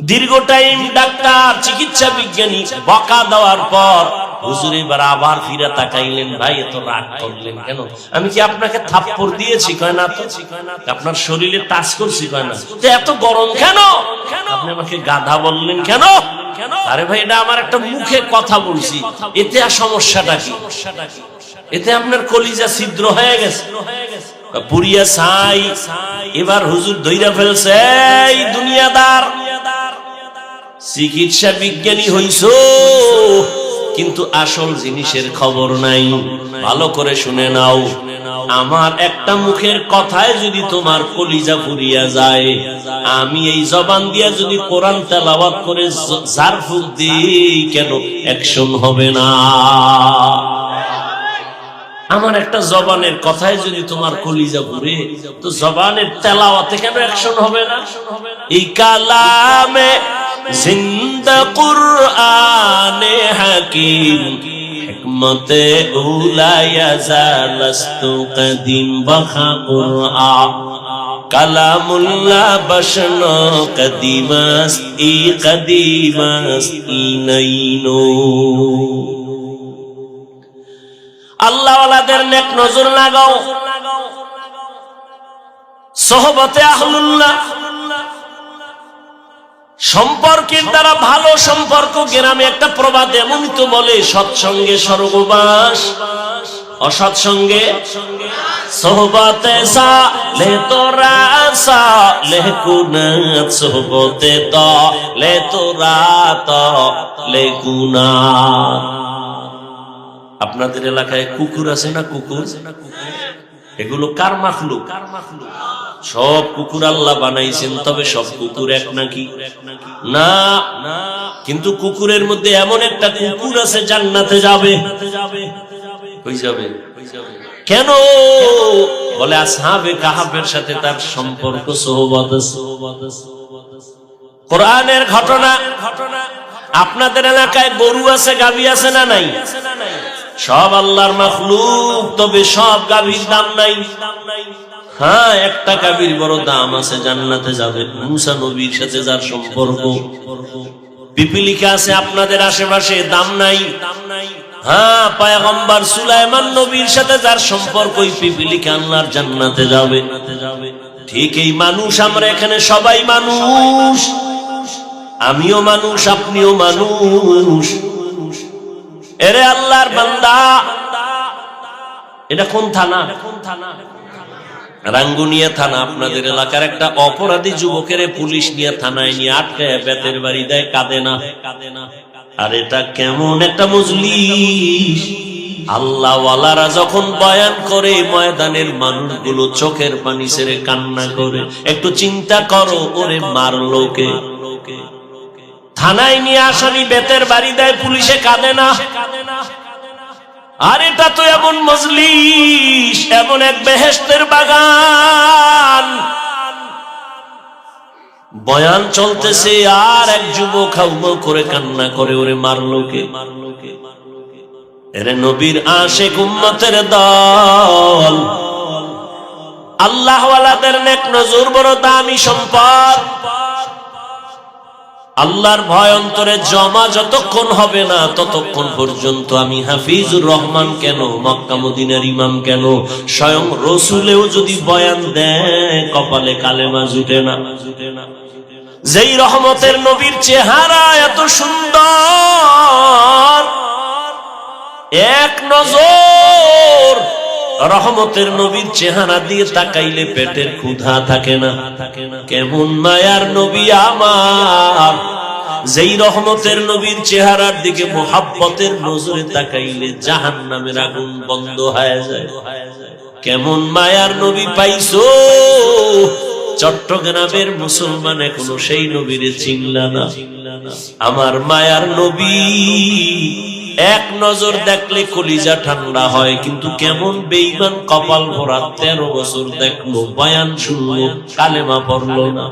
দীর্ঘ টাইম ডাক্তার চিকিৎসা বিজ্ঞানী বকা দেওয়ার পর হুজুর এবার আবার ফিরে তাকাইলেন, ভাই এত রাগ করলেন কেন? আমি কি আপনাকে থাপ্পড় দিয়েছি? কয় না তো। আপনার শরীরে টাচ করছি? কয় না। এত গরম কেন? আপনি আমাকে গাধা বললেন কেন? আরে ভাই, এটা আমার একটা মুখে কথা বলছি, এতে আর সমস্যাটা কি? এতে আপনার কলিজা ছিদ্র হয়ে গেছে, পুরিয়া ছাই। এবার হুজুর ধইরা ফেলছে, এই দুনিয়াদার, চিকিৎসা বিজ্ঞানী হইছো কিন্তু আসল জিনিসের খবর নাই। ভালো করে শুনে নাও, আমার একটা মুখের কথায় যদি তোমার কলিজা পুরিয়া যায়, আমি এই জবান দিয়া যদি কোরআন তেলাওয়াত করে ঝাড়ফুঁক দিই, কেন অ্যাকশন হবে না? আমার একটা জবানের কথায় যদি তোমার কলিজা পুরে, তো জবানের তেলাওয়াতে কেন অ্যাকশন হবে না? এই কালামে জিন্দা কুরআনে হাকিম, হিকমতে উলায়া জালাস্তু কদিম বখা কুরআন, কালামুল্লাহ বশনো কদিমাস ই কদিমাস ইনাইনো। আল্লাহওয়ালাদের নেক নজর লাগাও, সোহবতে আহলুল্লাহ, সম্পর্কের দ্বারা ভালো সম্পর্ক। গ্রামে একটা প্রবাদ এমনই তো বলে, সৎসঙ্গে স্বর্গবাস, অসৎসঙ্গে সোহবতে সালে তোরা সালে গুনাহ, সোহবতে তালে তোরা তালে গুনাহ। আপনাদের এলাকায় কুকুর আছে না? কুকুর, এগুলো কার মাখলুক? সব কুকুর আল্লাহ বানাইছেন, তবে সব কুকুর এক নাকি? না। কিন্তু কুকুরের মধ্যে এমন একটা কুকুর আছে জান্নাতে যাবে। কই যাবে? কেন? বলে আসহাবে কাহাফের সাথে তার সম্পর্ক, সোহবত আছে। কোরআনের ঘটনা। আপনাদের এলাকায় গরু আছে, গাভী আছে না নাই? সব আল্লাহর মাখলুক, তবে সব গাভীর দাম নাই। হ্যাঁ, একটা কাবির বড় দাম আছে, জান্নাতে যাবে। মুসা নবীর সাথে যার সম্পর্ক, পিপিলিকা আছে আপনাদের আশেপাশে, দাম নাই। হ্যাঁ, পয়গম্বর সুলাইমান নবীর সাথে যার সম্পর্ক, ওই পিপিলিকা আল্লাহর জান্নাতে যাবে। ঠিক এই মানুষ আমরা এখানে সবাই মানুষ, আমিও মানুষ, আপনিও মানুষ। এরে আল্লাহর বান্দা, এটা কোন থানা? রাঙ্গুনিয়া থানা। আপনাদের এলাকার একটা অপরাধী যুবকের পুলিশ নিয়ে থানায় নিয়ে আটকায় বেতের বাড়ি দেয়, কাঁদে না। আর এটা কেমন একটা মজলিস! আল্লাহওয়ালারা যখন বয়ান করে, ময়দানের মানুষগুলো চোখের পানি ছেড়ে কান্না করে। একটু চিন্তা করো, ওরে মারলো কে? থানায় নিয়ে আসামি বেতের বাড়ি দেয়, পুলিশে কাঁদে না। আর এটা তো এমন মজলিস, এমন এক বেহেশতের বাগান, বয়ান চলতেছে আর এক যুবক হাউমাউ করে কান্না করে, ওরে মারলো কে? এরে নবীর আশিক উম্মতের দল, আল্লাহওয়ালাদের নেক নজর বড় দামি সম্পদ। আল্লাহর ভয় অন্তরে জমা যতক্ষণ হবে না, ততক্ষণ পর্যন্ত আমি হাফিজুর রহমান কেন, মক্কা মদিনার ইমাম কেন, স্বয়ং রসুলেও যদি বয়ান দেয়, কপালে কালেমা জুটে না। যেই রহমতের নবীর চেহারা এত সুন্দর, এক নজর রহমতের নবীর চেহারা দিয়ে তাকাইলে পেটের ক্ষুধা থাকে না। কেমন মায়ার নবী আমার, যেই রহমতের নবীর চেহারার দিকে মুহাব্বতের নজরে তাকাইলে জাহান্নামের আগুন বন্ধ হয়ে যায়। কেমন মায়ার নবী পাইছো, চট্টগ্রামের মুসলমান এখনো সেই নবীরে চিনলা না। আমার মায়ার নবী এক নজর দেখলে কলিজা ঠান্ডা হয়, কিন্তু কেমন বেঈমান কপাল ভরা, 13 বছর দেখলো, বয়ান শুনলো, কালেমা পড়লো না।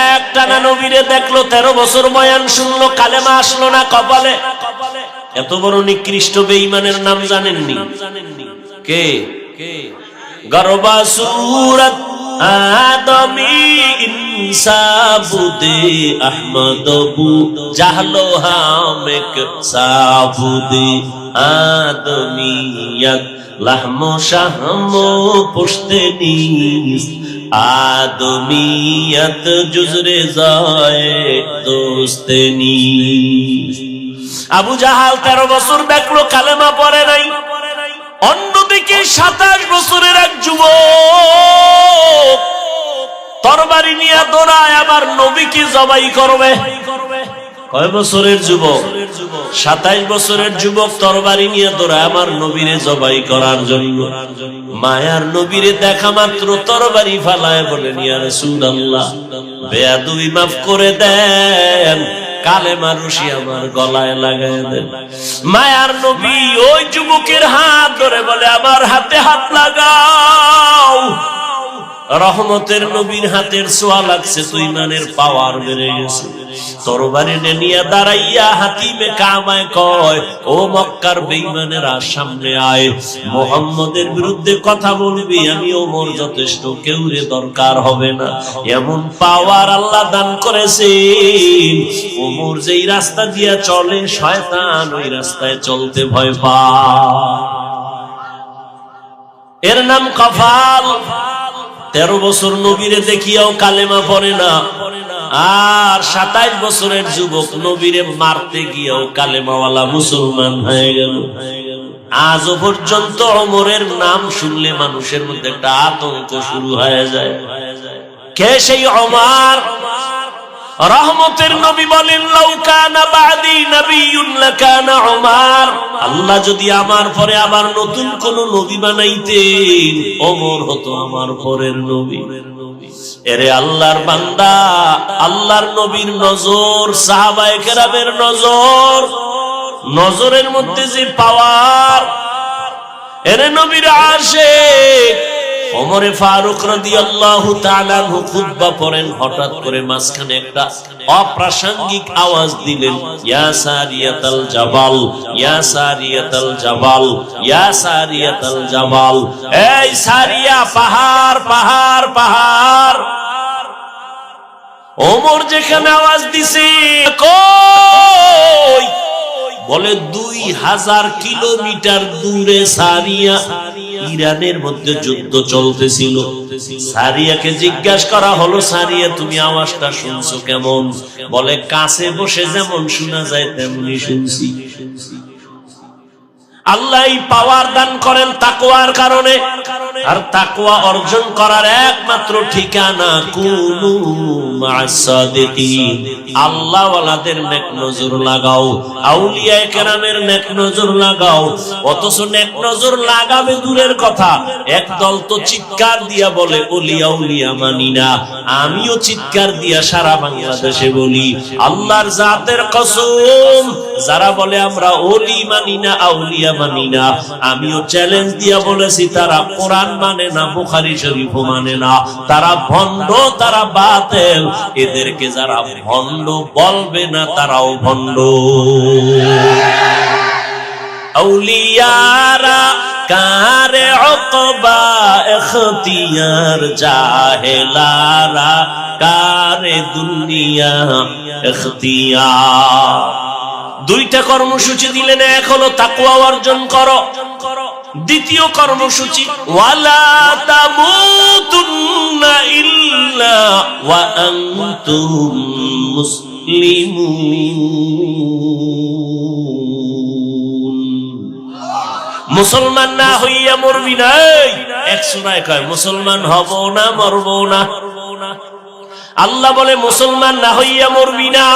এক টানা নবীরে দেখলো, 13 বছর বয়ান শুনলো, কালেমা আসলো না কপালে। এত বড় নিকৃষ্ট বেঈমানের নাম জানেননি? কে? গরবা সুরত আদমি ইনসাবুদে আহমদবু জাহলো হামেক সাবুদে আদমিয়ত লাহমো শাহমো পুশতে নিস আদমিয়ত জুজরে যায় দোস্তে নিস। আবু জাহাল 13 বছর দেখলো, কালেমা পড়ে নাই। অন্যদিকে 27 বছরের এক যুবক তরবারি নিয়ে দৌড়ায়, আবার নবীকে জবাই করবে। কয় বছরের যুবক? 27 বছরের যুবক তরবারি নিয়ে দৌড়ায় আমার নবীরে জবাই করার জন্য। মায়ার নবীরে দেখা মাত্র তরবারি ফালায়, বলেন ইয়া রাসূলুল্লাহ, বেয়াদবি মাফ করে দেন, কালেমা রশি আমার গলায় লাগায় দেন। মায়ার নবী ওই যুবকের হাত ধরে বলে, আমার হাতে হাত লাগাও। রহমতের নবীর হাতের ছোঁয়া লাগছে তো ইমানের পাওয়ার বেড়ে গেছে। তরবারি নিয়ে দাঁড়াইয়া হাতিমে কামায় কয়, ও মক্কার বেঈমানেরা সামনে আয়, মুহাম্মদের বিরুদ্ধে কথা বলবি, আমি ওমর যথেষ্ট, কেউ রে দরকার হবে না। এমন পাওয়ার আল্লাহ দান করেছেন, ওমর যেই রাস্তা দিয়া চলে, শয়তান ওই রাস্তায় চলতে ভয় পায়। এর নাম কফাল। 13 বছর নবীরে দেখিয়াও কালেমা পড়ে না, আর 27 বছরের যুবক নবীরে মারতে গিয়েও কালেমাওয়ালা মুসলমান হয়ে গেল। আজও পর্যন্ত ওমরের নাম শুনলে মানুষের মধ্যে একটা আতঙ্ক শুরু হয়ে যায়। কে সেই ওমর? রহমতের নবী বলেন, লাউ কানা বাদি নবিয়্যুন লাকানা ওমর। আল্লাহ যদি আমার পরে আবার নতুন কোন নবী বানাইতেন, ওমর হতো আমার পরের নবী। এরে আল্লাহর বান্দা, আল্লাহর নবীর নজর, সাহাবায়ে কেরামের নজর, নজরের মধ্যে যে পাওয়ার। এরে নবীর আশিক ওমর ওমরে ফারুক রাদিয়াল্লাহু তাআলা আনহু খুতবা পড়েন, হঠাৎ করে মাঝখানে একটা অপ্রাসঙ্গিক আওয়াজ দিলেন, ইয়া সারিয়াতাল জাবাল, ইয়া সারিয়াতাল জাবাল, ইয়া সারিয়াতাল জাবাল। এই সারিয়া, পাহাড় পাহাড় পাহাড়। ওমর যেখানে আওয়াজ দিছে, কই? বলে 2000 কিলোমিটার দূরে সারিয়া। ইরানের মধ্যে যুদ্ধ চলতেছিল। সারিয়াকে জিজ্ঞাসা করা হলো, সারিয়া তুমি আওয়াজটা শুনছো কেমন? বলে কাছে বসে যেমন শোনা যায় তেমনি শুনছি। আল্লাহ পাওয়ার দান করেন তাকওয়ার কারণে, আর তাকওয়া অর্জন করার একমাত্র ঠিকানা কুনু মা'আস সাদিকিন। আল্লাহ ওয়ালাদের নেক নজর লাগাও, আউলিয়া কেরামের নেক নজর লাগাও। অথচ নেক নজর লাগাবে দূরের কথা, একদল তো চিৎকার দিয়া বলে ওলি আউলিয়া মানি না। আমিও চিৎকার দিয়া সারা বাংলাদেশে বলি, আল্লাহর জাতের কসম, যারা বলে আমরা ওলি মানি না, আউলিয়া মানি না, আমিও চ্যালেঞ্জ দিয়া বলেছি তারা কোরআন মানে না, বুখারী শরীফও মানে না, তারা ভণ্ড, তারা বাতিল। এদেরকে যারা ভণ্ড বলবে না তারাও ভণ্ড। আউলিয়ারা কারে উকবা ইখতিয়ার, জাহেলারা কারে দুনিয়া ইখতিয়ার। দুইটা কর্মসূচি দিলেন, এক হলো তাকওয়া অর্জন করো, দ্বিতীয় কর্মসূচি ওয়ালা তামুতুন্না ইল্লা ওয়া আনতুম মুসলিমুন। মুসলমান না হইয়া মরবি না। এক সূরায় কয় মুসলমান হব না, মরব না। আল্লাহ বলে মুসলমান না হইয়া মরবি না।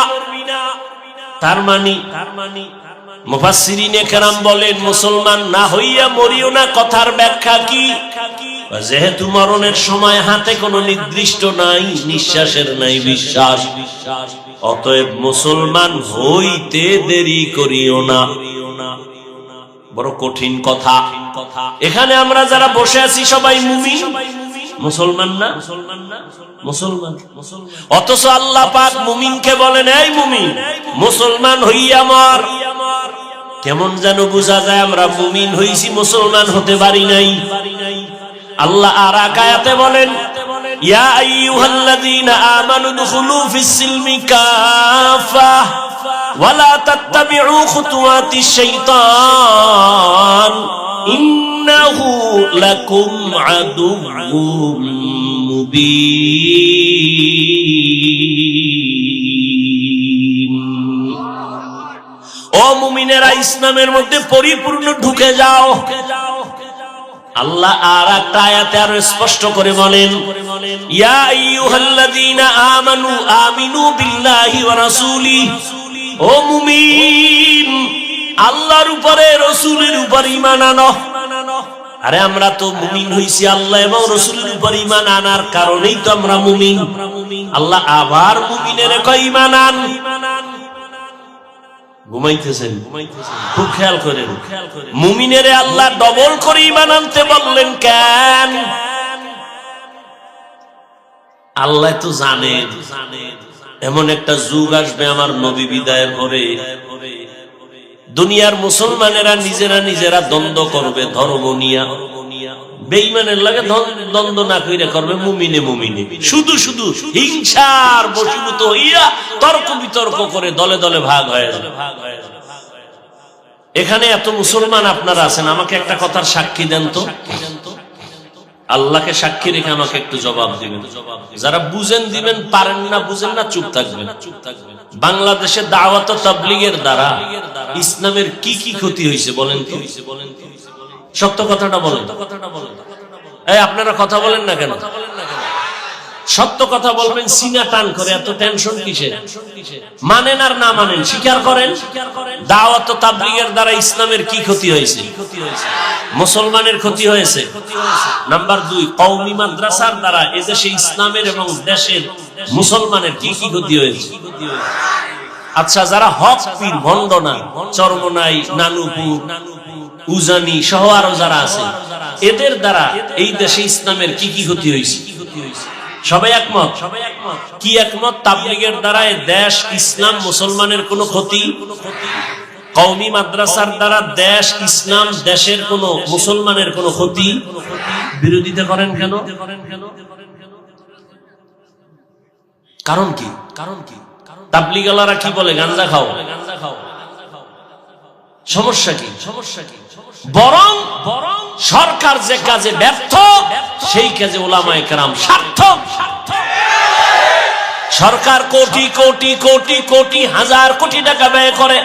তার মানে মুফাসসিরিনে কেরাম বলেন মুসলমান না হইয়া মরিও না কথার ব্যাখ্যা কি? যেহেতু মরণের সময় হাতে কোনো নির্দিষ্ট নাই, নিঃশ্বাসের নাই বিশ্বাস, অতএব মুসলমান হইতে দেরি করিও না। বড় কঠিন কথা। এখানে আমরা যারা বসে আছি সবাই মুমিন, মুসলমান না? মুসলমান। অথচ আল্লাহ পাক মুমিনকে বলেন, এই মুমিন মুসলমান হইয়া মর। কেমন যেন বোঝা যায় আমরা মুমিন হইছি, মুসলমান হতে পারি নাই। আল্লাহ আর এক আয়াতে বলেন, ইয়া আইয়ুহাল্লাযীনা আমানু দুখুলু ফিস-সিলমি কাফা ওয়ালা তাত্তাবিউ খুতুওয়াতিশ শাইতান ইন্নাহু লাকুম আদুউম মুবিন। ও মুমিনেরা, ইসলামের মধ্যে পরিপূর্ণ ঢুকে যাও। আল্লাহ আর একটা আয়াতে আরো স্পষ্ট করে বলেন, ইয়া আইয়ুহাল্লাযীনা আমানু আমিনু বিল্লাহি ওয়া রাসূলিহি। ও মুমিন, আল্লাহর উপরে রাসূলের উপর ঈমান আনো। আরে আমরা তো মুমিন হইছি আল্লাহ এবং রাসূলের উপর ঈমান আনার কারণেই তো আমরা মুমিন। আল্লাহ আবার মুমিনের কয় ঈমান আন। ঘুমাইতেছেন? খুব খেয়াল করেন, মুমিনেরে আল্লাহ ডবল করে ঈমান আনতে বললেন কেন? আল্লাহ তো জানেন এমন একটা যুগ আসবে আমার নবী বিদায়ের পরে, দুনিয়ার মুসলমানেরা নিজেরা নিজেরা দ্বন্দ্ব করবে ধর্ম নিয়া। বেঈমানের লাগে দ্বন্দ্ব না কইরা করবে মুমিনে মুমিনে, শুধু শুধু হিংসার বশীভূত হইয়া তর্ক বিতর্ক করে দলে দলে ভাগ হয়ে যাবে। এখানে এত মুসলমান আপনারা আছেন, আমাকে একটা কথার সাক্ষী দেন তো। আল্লাহকে সাক্ষী রেখে আমাকে একটু জবাব দিবেন। যারা বুঝেন দিবেন, পারেন না বুঝেন না চুপ থাকবেন। বাংলাদেশে দাওয়াত ও তাবলীগের দ্বারা ইসলামের কি কি ক্ষতি হয়েছে বলেন তো? সত্য কথাটা বলেন। এই আপনারা কথা বলেন না কেন? সত্য কথা বলবেন, সিনা টান করে এত টেনশন কিসের? মানেন আর না মানেন স্বীকার করেন। দাওয়াত ও তাবলীগের দ্বারা ইসলামের কি ক্ষতি হয়েছে? মুসলমানের ক্ষতি হয়েছে। নাম্বার 2, কওমি মাদ্রাসার দ্বারা এদেশে ইসলামের এবং দেশের মুসলমানের কি কি ক্ষতি হয়েছে? আচ্ছা, যারা হক পীর ভণ্ড না, চরমনাই, নানুপুর, উজানি সহ আরো যারা আছে, এদের দ্বারা এই দেশে ইসলামের কি কি ক্ষতি হয়েছে? সবাই একমত? কি একমত? তাবলীগের দ্বারা দেশ, ইসলাম, মুসলমানের কোনো ক্ষতি? কওমি মাদ্রাসার দ্বারা দেশ, ইসলাম, দেশের কোনো, মুসলমানের কোনো ক্ষতি? বিরোধিতা করেন কেন? কারণ কি? তাবলীগওয়ালারা কি বলে? গাঁজা খাও। সমস্যা কি? বরং সরকার যে কাজে ব্যর্থ, সেই কাজে উলামায়ে কেরাম সার্থক। সরকার কোটি কোটি কোটি কোটি হাজার কোটি টাকা ব্যয় করে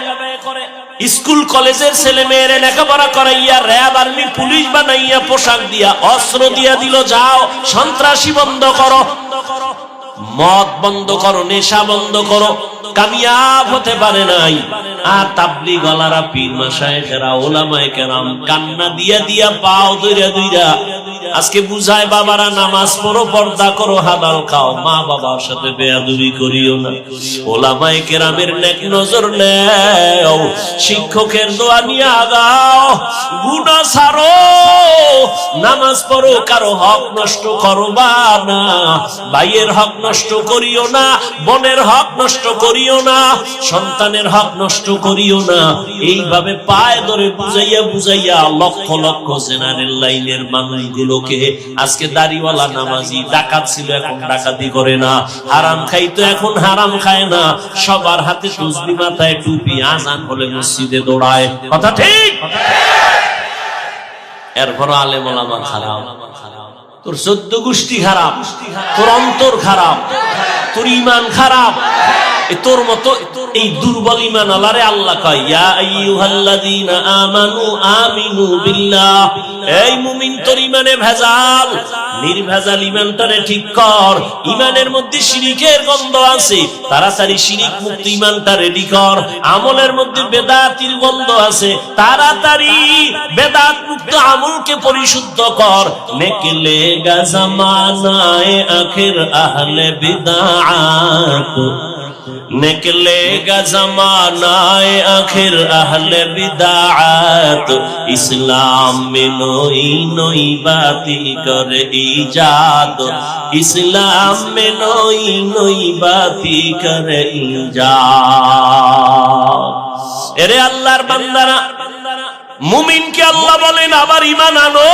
স্কুল কলেজের ছেলে মেয়েরা লেখাপড়া করাইয়া র্যাব, আর্মি, পুলিশ বানাইয়া, পোশাক দিয়া, অস্ত্র দিয়া দিল, যাও সন্ত্রাসী বন্ধ করো, মদ বন্ধ করো, নেশা বন্ধ করো। কামিয়াব হতে পারে নাই। আর তাবলীগওয়ালারা, পীর মাশায়েখেরা, উলামায়ে কেরাম কান্না দিয়া দিয়া পাও দইরা দইরা আজকে বুঝায়, বাবারা নামাজ পড়ো, পর্দা করো, হালাল খাও, মা বাবার সাথে বেয়াদবি করিও না। উলামায়ে কেরামের নেক নজর নেও, শিক্ষকের দোয়া নিয়ে আগাও, গুনাহ ছাড়ো, নামাজ পড়ো, কারো হক নষ্ট করবা না, ভাইয়ের হক নষ্ট করিও না, বোনের হক নষ্ট করিও না, সন্তানের হক নষ্ট করিও না। এইভাবে পায়ে ধরে বুঝাইয়া বুঝাইয়া লক্ষ লক্ষ জেনারেল লাইনের মানুষগুলোকে, আজকে দাড়িওয়ালা নামাজি ডাকাত ছিল, এখন ডাকাতি করে না, হারাম খাইতো, এখন হারাম খায় না, সবার হাতে তসবিহ, মাথায় টুপি, আজান হলে মসজিদে দৌড়ায়। কথা ঠিক? এরপর আলেম ওলামা খারাপ, তোর 14 গোষ্ঠী খারাপ, তোর অন্তর খারাপ, তোর ঈমান খারাপ। তোর মতো এই দুর্বল ঈমান আল্লাহরে আল্লাহ কয়, ইয়া আইয়ুহাল্লাযীনা আমানু আমিনু বিল্লাহ। এই মুমিন, তোর ঈমানে ভেজাল, নির্ভেজাল ঈমানটারে ঠিক কর। ঈমানের মধ্যে শিরকের গন্ধ আছে, তাড়াতাড়ি শিরক মুক্ত ঈমানটা রেডি কর। আমলের মধ্যে বেদাতির গন্ধ আছে, তাড়াতাড়ি বেদাত মুক্ত আমলকে পরিশুদ্ধ কর। নেকলে গা জামানায়ে আখির আহলে বিদআত, निकलेगा जमानाए आखिर अहले बिदाअत, इस्लाम में नई नई बातें कर इजाद, इस्लाम में नई नई बातें कर इजाद। एरे अल्लाहर बंदारा, मुमिन के अल्लाह बोलेन आबार ईमान आनो।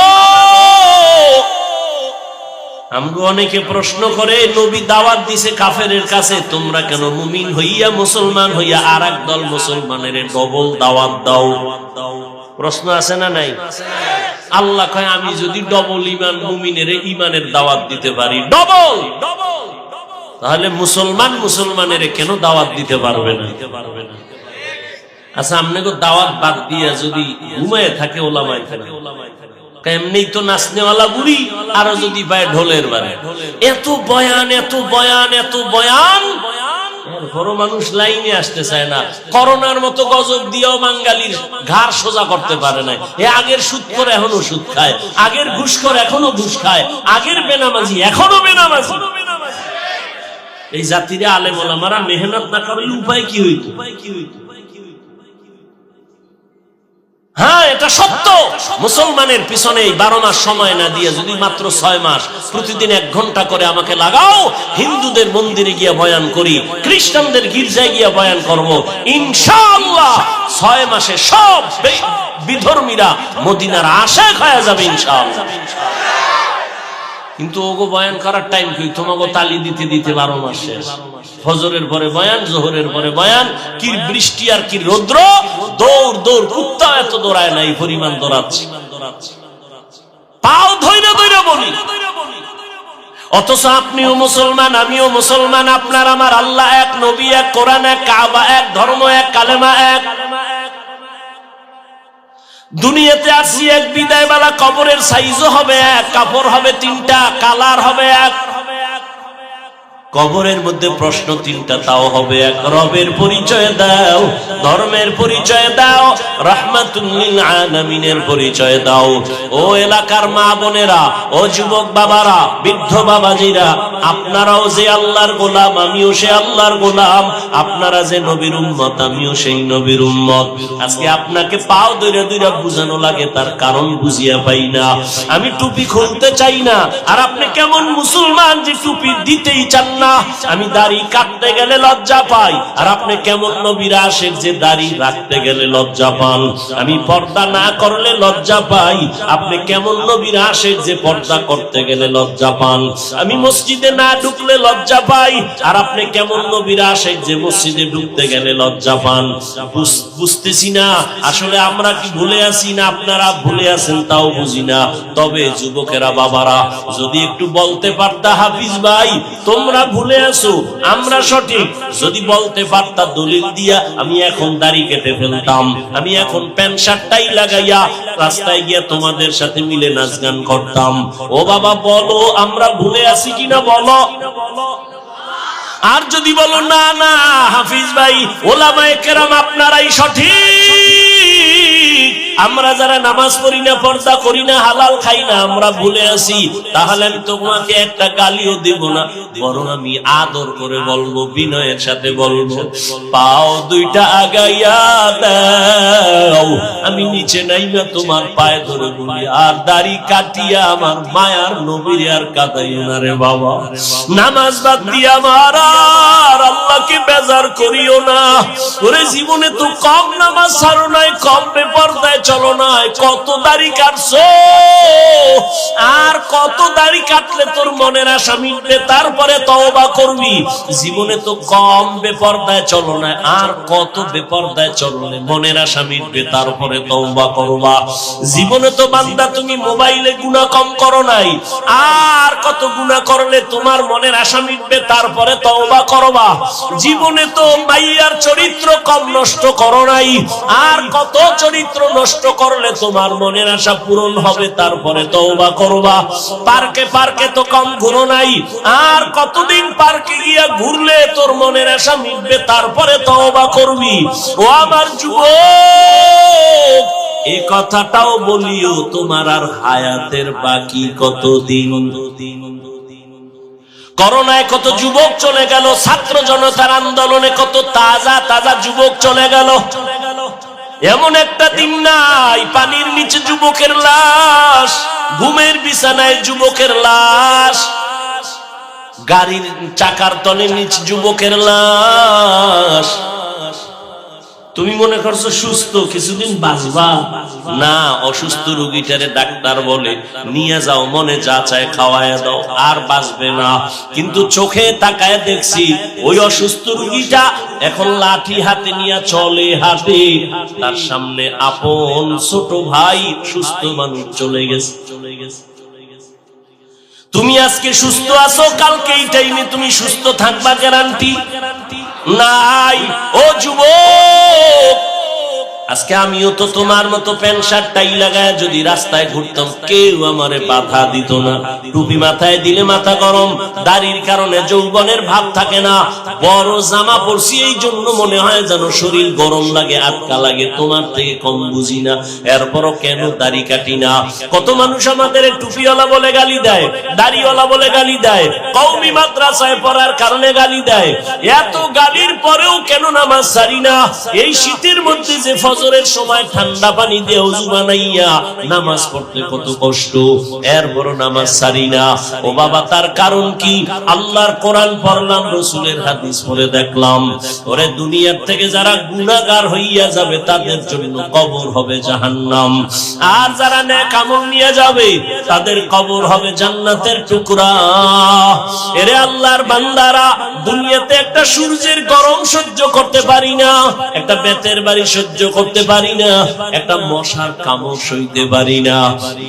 আমগো অনেকে প্রশ্ন করে, নবী দাওয়াত দিছে কাফেরের কাছে, তোমরা কেন মুমিন হইয়া, মুসলমান হইয়া আরেক দল মুসলমানের ডবল দাওয়াত দাও? প্রশ্ন আছে না নাই? আল্লাহ কয়, আমি যদি ডবল ঈমান মুমিনের ঈমানের দাওয়াত দিতে পারি, ডবল, তাহলে মুসলমান মুসলমানের কেন দাওয়াত দিতে পারবে না? আচ্ছা, আপনাকে দাওয়াত বাদ দিয়া যদি ঘুমায় থাকে ওলামায়ে কেরাম, এমনি তো নাচনেওয়ালা বুড়ি, আরো যদি পায় ঢোলের বারে, এত বয়ান, এত বয়ান, এত বয়ান, বড় মানুষ লাইনে আসতে চায় না। করোনার মতো গজব দিয়েও বাঙালির ঘাড় সোজা করতে পারে না। এ আগের সুদ করে এখনো সুদ খায়, আগের ঘুষ করে এখনো ঘুষ খায়, আগের বেনামাজি এখনো বেনামাজি। এই জাতিরে আলেম ওলামারা মেহনত না করলে উপায় কি হইত? হ্যাঁ, এটা সত্য। মুসলমানের পিছনে 12 মাস সময় না দিয়ে যদি মাত্র 6 মাস প্রতিদিন 1 ঘন্টা করে আমাকে লাগাও, হিন্দুদের মন্দিরে গিয়ে বয়ান করি, খ্রিস্টানদের গির্জায় গিয়ে বয়ান করব, ইনশাআল্লাহ 6 মাসে সব বিধর্মীরা মদিনার আশায় হয়ে যাবে ইনশাআল্লাহ। কিন্তু ওগো বয়ান করার টাইম কি? তোমাকে তালি দিতে দিতে 12 মাস শেষ। ফজরের পরে বয়ান, জোহরের পরে বয়ান, কি বৃষ্টি আর কি রৌদ্র, দৌড় দৌড়, কুত্তা এত দৌড়ায় না, এই পরিমাণ দৌড়াচ্ছে, পাও ধইরা ধইরা বলি। অথচ আপনিও মুসলমান, আমিও মুসলমান, আপনার আমার আল্লাহ এক, নবী এক, কোরআন এক, কাবা এক, ধর্ম এক, কালেমা এক। দুনিয়াতে আসি এক, বিদায় বেলা কবরের সাইজও হবে এক, কাপড় হবে 3টা, কালার হবে এক। কবরের মধ্যে প্রশ্ন তিনটা, তাও হবে এক। রবের পরিচয় দাও, ধর্মের পরিচয় দাও, রাহমাতুল লিল আলামিনের পরিচয় দাও। ও এলাকার মা বোনেরা, ও যুবক বাবারা, বৃদ্ধ বাবাজিরা, আপনারাও যে আল্লাহর গোলাম, আমিও সে আল্লাহর গোলাম। আপনারা যে নবীর উম্মত, আমিও সেই নবীর উম্মত। আজকে আপনাকে পাও ধরে ধরে বুঝানো লাগে, তার কারণ বুঝিয়া পাই না। আমি টুপি খুলতে চাই না, আর আপনি কেমন মুসলমান যে টুপি দিতেই চান না। আমি দাড়ি কাটতে গেলে লজ্জা পাই, আর আপনি কেমন নবীর আশিক যে দাড়ি রাখতে গেলে লজ্জা পান। আমি পর্দা না করলে লজ্জা পাই, আপনি কেমন নবীর আশিক যে পর্দা করতে গেলে লজ্জা পান। আমি মসজিদে না ঢুকলে লজ্জা পাই, আর আপনি কেমন নবীর আশিক যে মসজিদে ঢুকতে গেলে লজ্জা পান। বুঝতেছি না আসলে আমরা কি ভুলে আছি না আপনারা ভুলে আছেন তাও বুঝি না। তবে যুবকেরা, বাবারা, যদি একটু বলতে পারতা, হাফিজ ভাই তোমরা ভুলে আছো, আমরা সঠিক, যদি বলতে পারতা দলিল দিয়া, আমি এখন দাড়ি কেটে ফেলতাম, আমি এখন প্যান্ট শার্টটাই লাগাইয়া রাস্তায় গিয়া তোমাদের সাথে মিলে নাচ গান করতাম। ও বাবা বলো, আমরা ভুলে আছি কিনা বলো। আর যদি বলো না না হাফিজ ভাই, ওলামায়ে কেরাম আপনারাই সঠিক, আমরা যারা নামাজ পড়ি না, পর্দা করি না, হালাল খাই না, আমরা ভুলে আছি, তাহলে আমি তোমাকে একটা গালিও দেব না, বরং আমি আদর করে বলবো, বিনয়ের সাথে বলবো, পাও দুইটা আগাইয়া দাও, আমি নিচে নাইমা তোমার পায়ে ধরে বলি, আর দাড়ি কাটিয়া আমার মায়ার নবীর আর কাঁদাইও না রে বাবা। নামাজ বাদ দিয়া আমার আর আল্লাহকে বেজার করিও না। ওরে জীবনে তো কম নামাজ ছাড়ো নাই, কম বেপরদায় চলো নাই, কত দাড়ি কাটছো, আর কত দাড়ি কাটলে তোর মনের আশা মিটবে, তারপরে তওবা করবি। জীবনে তো কম বেপরদায় চলো না, আর কত বেপরদায় চললে মনের আশা মিটবে, তারপরে তওবা করবা। জীবনে তো বান্দা তুমি মোবাইলে গুনাহ কম করো নাই, আর কত গুনাহ করলে তোমার মনের আশা মিটবে, তারপরে তওবা করবা। জীবনে তো মাইয়ার চরিত্র কম নষ্ট করো নাই, আর কত চরিত্র নষ্ট করলে তোমার মনের আশা পূরণ হবে, তারপরে তওবা করবা। পার্কে পার্কে তো কম ঘুরো নাই, আর কতদিন পার্কে গিয়া ঘুরলে তোর মনের আশা মিটবে, তারপরে তওবা করবি। ও আমার যুবক, এই কথাটাও বলিও, তোমার আর হায়াতের বাকি কতদিন। করোনায় কত যুবক চলে গেল, ছাত্র জনতার আন্দোলনে কত তাজা তাজা যুবক চলে গেল। এমন একটা দিন নাই পানির নিচে যুবকের লাশ, ঘুমের বিছানায় যুবকের লাশ, গাড়ির চাকার তলে নিচে যুবকের লাশ। তুমি মনে করছো সুস্থ, কিছুদিন বাঁচবা না। অসুস্থ রোগীটারে ডাক্তার বলে নিয়ে যাও, মনে যা চায় খাওয়ায় দাও, আর বাঁচবে না। কিন্তু চোখে তাকায় দেখছি ওই অসুস্থ রোগীটা এখন লাঠি হাতে নিয়ে চলে, হাঁটে, তার সামনে আপন ছোট ভাই সুস্থ মানুষ চলে গেছে। তুমি আজকে সুস্থ আছো, কালকে এই টাইমে তুমি সুস্থ থাকবা গ্যারান্টি নাই। ও যুবক, আজকে আমিও তো তোমার মতো প্যান্ট শার্ট টাই লাগায় যদি রাস্তায় ঘুরতাম, কেউ আমারে বাধা দিত না। টুপি মাথায় দিলে মাথা গরম, দাড়ির কারণে যৌবনের ভাব থাকে না। বড় জামা পরছি এই জন্য মনে হয় যেন শরীর গরম লাগে, আটকা লাগে। তোমার থেকে কম বুঝি না, এরপরও কেন দাড়ি কাটি না। কত মানুষ আমাদের টুপিওয়ালা বলে গালি দেয়, দাড়িওয়ালা বলে গালি দেয়, কওমি মাদ্রাসায় পড়ার কারণে গালি দেয়। এত গালির পরেও কেন নামাজ ছাড়ি না? এই শীতের মধ্যে যে ফজরের সময় ঠান্ডা পানি দিয়ে ওযু বানাইয়া নামাজ পড়তে কত কষ্ট, এরপর নামাজ ছাড়ি না। ও বাবা, তার কারণ কি? আল্লাহর কোরআন পড়লাম, রাসূলের হাদিস পড়ে দেখলাম, ওরে দুনিয়ার থেকে যারা গুনাহগার হইয়া যাবে তাদের জন্য কবর হবে জাহান্নাম, আর যারা নেক আমল নিয়ে যাবে তাদের কবর হবে জান্নাতের টুকরা। এরে আল্লাহর বান্দারা, দুনিয়াতে একটা সূর্যের গরম সহ্য করতে পারি না, একটা বেতের বাড়ি সহ্য করতে পারি না, একটা মশার কামড় সইতে পারি না।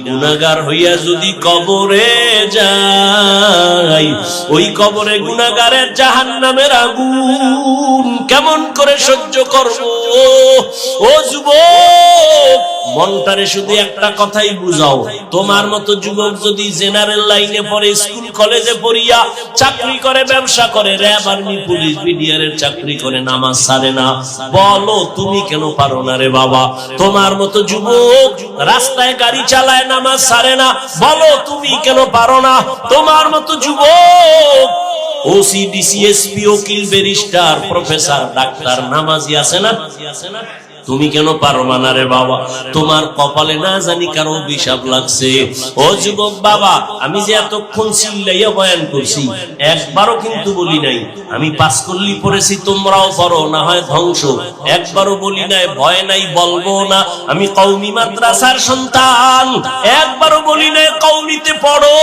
গুনাহগার হইয়া যদি কবরে যাই, ওই কবরে গুনাহগারের জাহান্নামের আগুন কেমন করে সহ্য করব? ও যুবক, মনটারে শুধু একটা কথাই বুঝাও, তোমার মতো যুবক যদি জেনারেল লাইনে পড়ে, স্কুল কলেজে পড়িয়া চাকরি করে, ব্যবসা করে, র‍্যাব, আর্মি, পুলিশ, বিডিআর এর চাকরি করে, নামাজ ছাড়ে না, বলো তুমি কেন পারো না রে বাবা? তোমার মতো যুবক রাস্তায় গাড়ি চালায়, নামাজ ছাড়ে না, বলো তুমি কেন পারো না? তোমার মতো যুবক ওসি, ডিসি, এসপি, উকিল, ব্যারিস্টার, প্রফেসর, ডাক্তার, নামাজি আছে না? তুমি কেন পারো না রে বাবা? তোমার কপালে না জানি কারো অভিশাপ লাগছে। ও যুবক বাবা, আমি যে এতক্ষণ চিল্লাইয়া বয়ান করছি, একবারও কিন্তু বলি নাই আমি পাসকল্লি পড়েছি তোমরাও পড়ো, না হয় ধ্বংস। একবারও বলি নাই ভয় নাই, বলবো না আমি কওমি মাদ্রাসার সন্তান। একবারও বলি নাই কওমিতে পড়ো,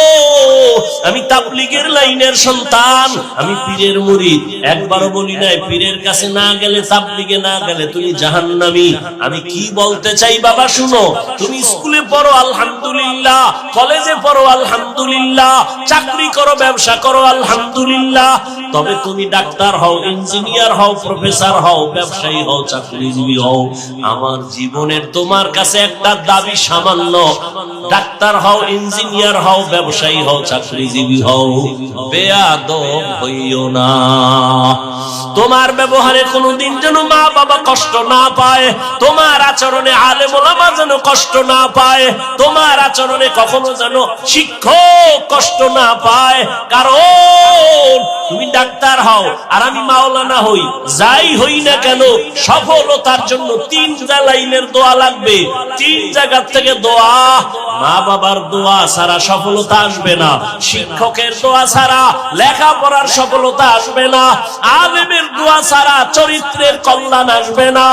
আমি তাবলীগের লাইনের সন্তান, আমি পীরের মুরিদ। একবারও বলি নাই পীরের কাছে না গেলে, তাবলীগে না গেলে তুমি জাহান্নামী। আমি কি বলতে চাই বাবা শুনো, তুমি স্কুলে পড়ো আলহামদুলিল্লাহ, কলেজে পড়ো আলহামদুলিল্লাহ, চাকরি করো, ব্যবসা করো আলহামদুলিল্লাহ, তবে তুমি ডাক্তার হও, ইঞ্জিনিয়ার হও, প্রফেসর হও, ব্যবসায়ী হও, চাকরিজীবী হও, আমার জীবনের তোমার কাছে একটা দাবি সামান্য, ডাক্তার হও, ইঞ্জিনিয়ার হও, ব্যবসায়ী হও, চাকরিজীবী হও, বেয়াদব হইও না। তোমার ব্যবহারে কোনোদিন যেন মা বাবা কষ্ট না পায়, তোমার আচরণে আলেম ওলামা যেন কষ্ট না পায়, তোমার আচরণে কখনো যেন শিক্ষক কষ্ট না পায়। কারণ তুমি ডাক্তার হও আর আমি মাওলানা হই, যাই হই না কেন সফলতার জন্য 3টা লাইনের দোয়া লাগবে, 3 জায়গা থেকে দোয়া। মা বাবার দোয়া ছাড়া সফলতা আসবে না, শিক্ষকের দোয়া ছাড়া লেখাপড়ার সফলতা আসবে না, আলেমের দোয়া ছাড়া চরিত্রের কল্যাণ আসবে না।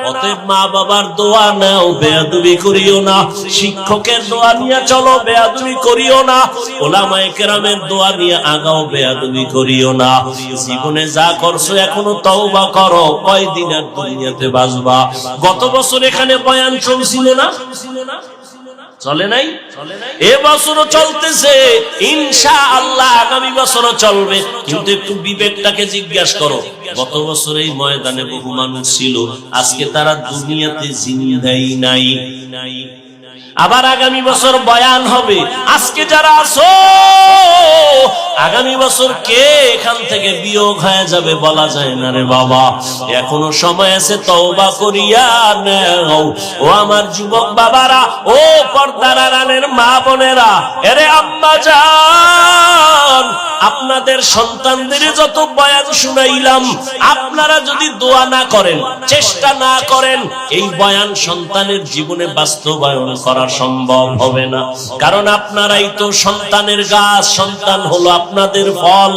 অতএব মা বাবার দোয়া নাও, বেয়াদবি করিও না, শিক্ষকের দোয়া নিয়ে চলো, বেয়াদবি করিও না, ওলামায়ে কেরামের দোয়া নিয়ে আগাও, বেয়াদবি করিও না। জীবনে যা করছো এখনো তওবা করো, কয়দিন আর দুনিয়াতে বাঁচবা? গত বছর এখানে বয়ান চলছিল না? চলে নাই? এবছরও চলতেছে, ইনশাআল্লাহ আগামী বছরও চলবে। কিন্তু একটু বিবেকটাকে জিজ্ঞাসা করো, গত বছর এই ময়দানে বহু মানুষ ছিল, আজকে তারা দুনিয়াতে জিন্দাই নাই। আবার আগামী বছর বয়ান হবে, আজকে যারা আছো আগামী বছর কে এখান থেকে বিয়োগ হয়ে যাবে বলা যায় না রে বাবা। এখনো সময় আছে, তওবা করিয়া নাও। ও আমার যুবক বাবারা, ও পর্দার আড়ালের মা বোনেরা, এরে আম্মা জান, আপনাদের সন্তানদের যত বয়ান শুনাইলাম, আপনারা যদি দোয়া না করেন, চেষ্টা না করেন, এই বয়ান সন্তানের জীবনে বাস্তবায়ন করা সম্ভব হবে না। কারণ আপনারাই তো সন্তানের গাছ, সন্তান হলো আপনাদের ফল।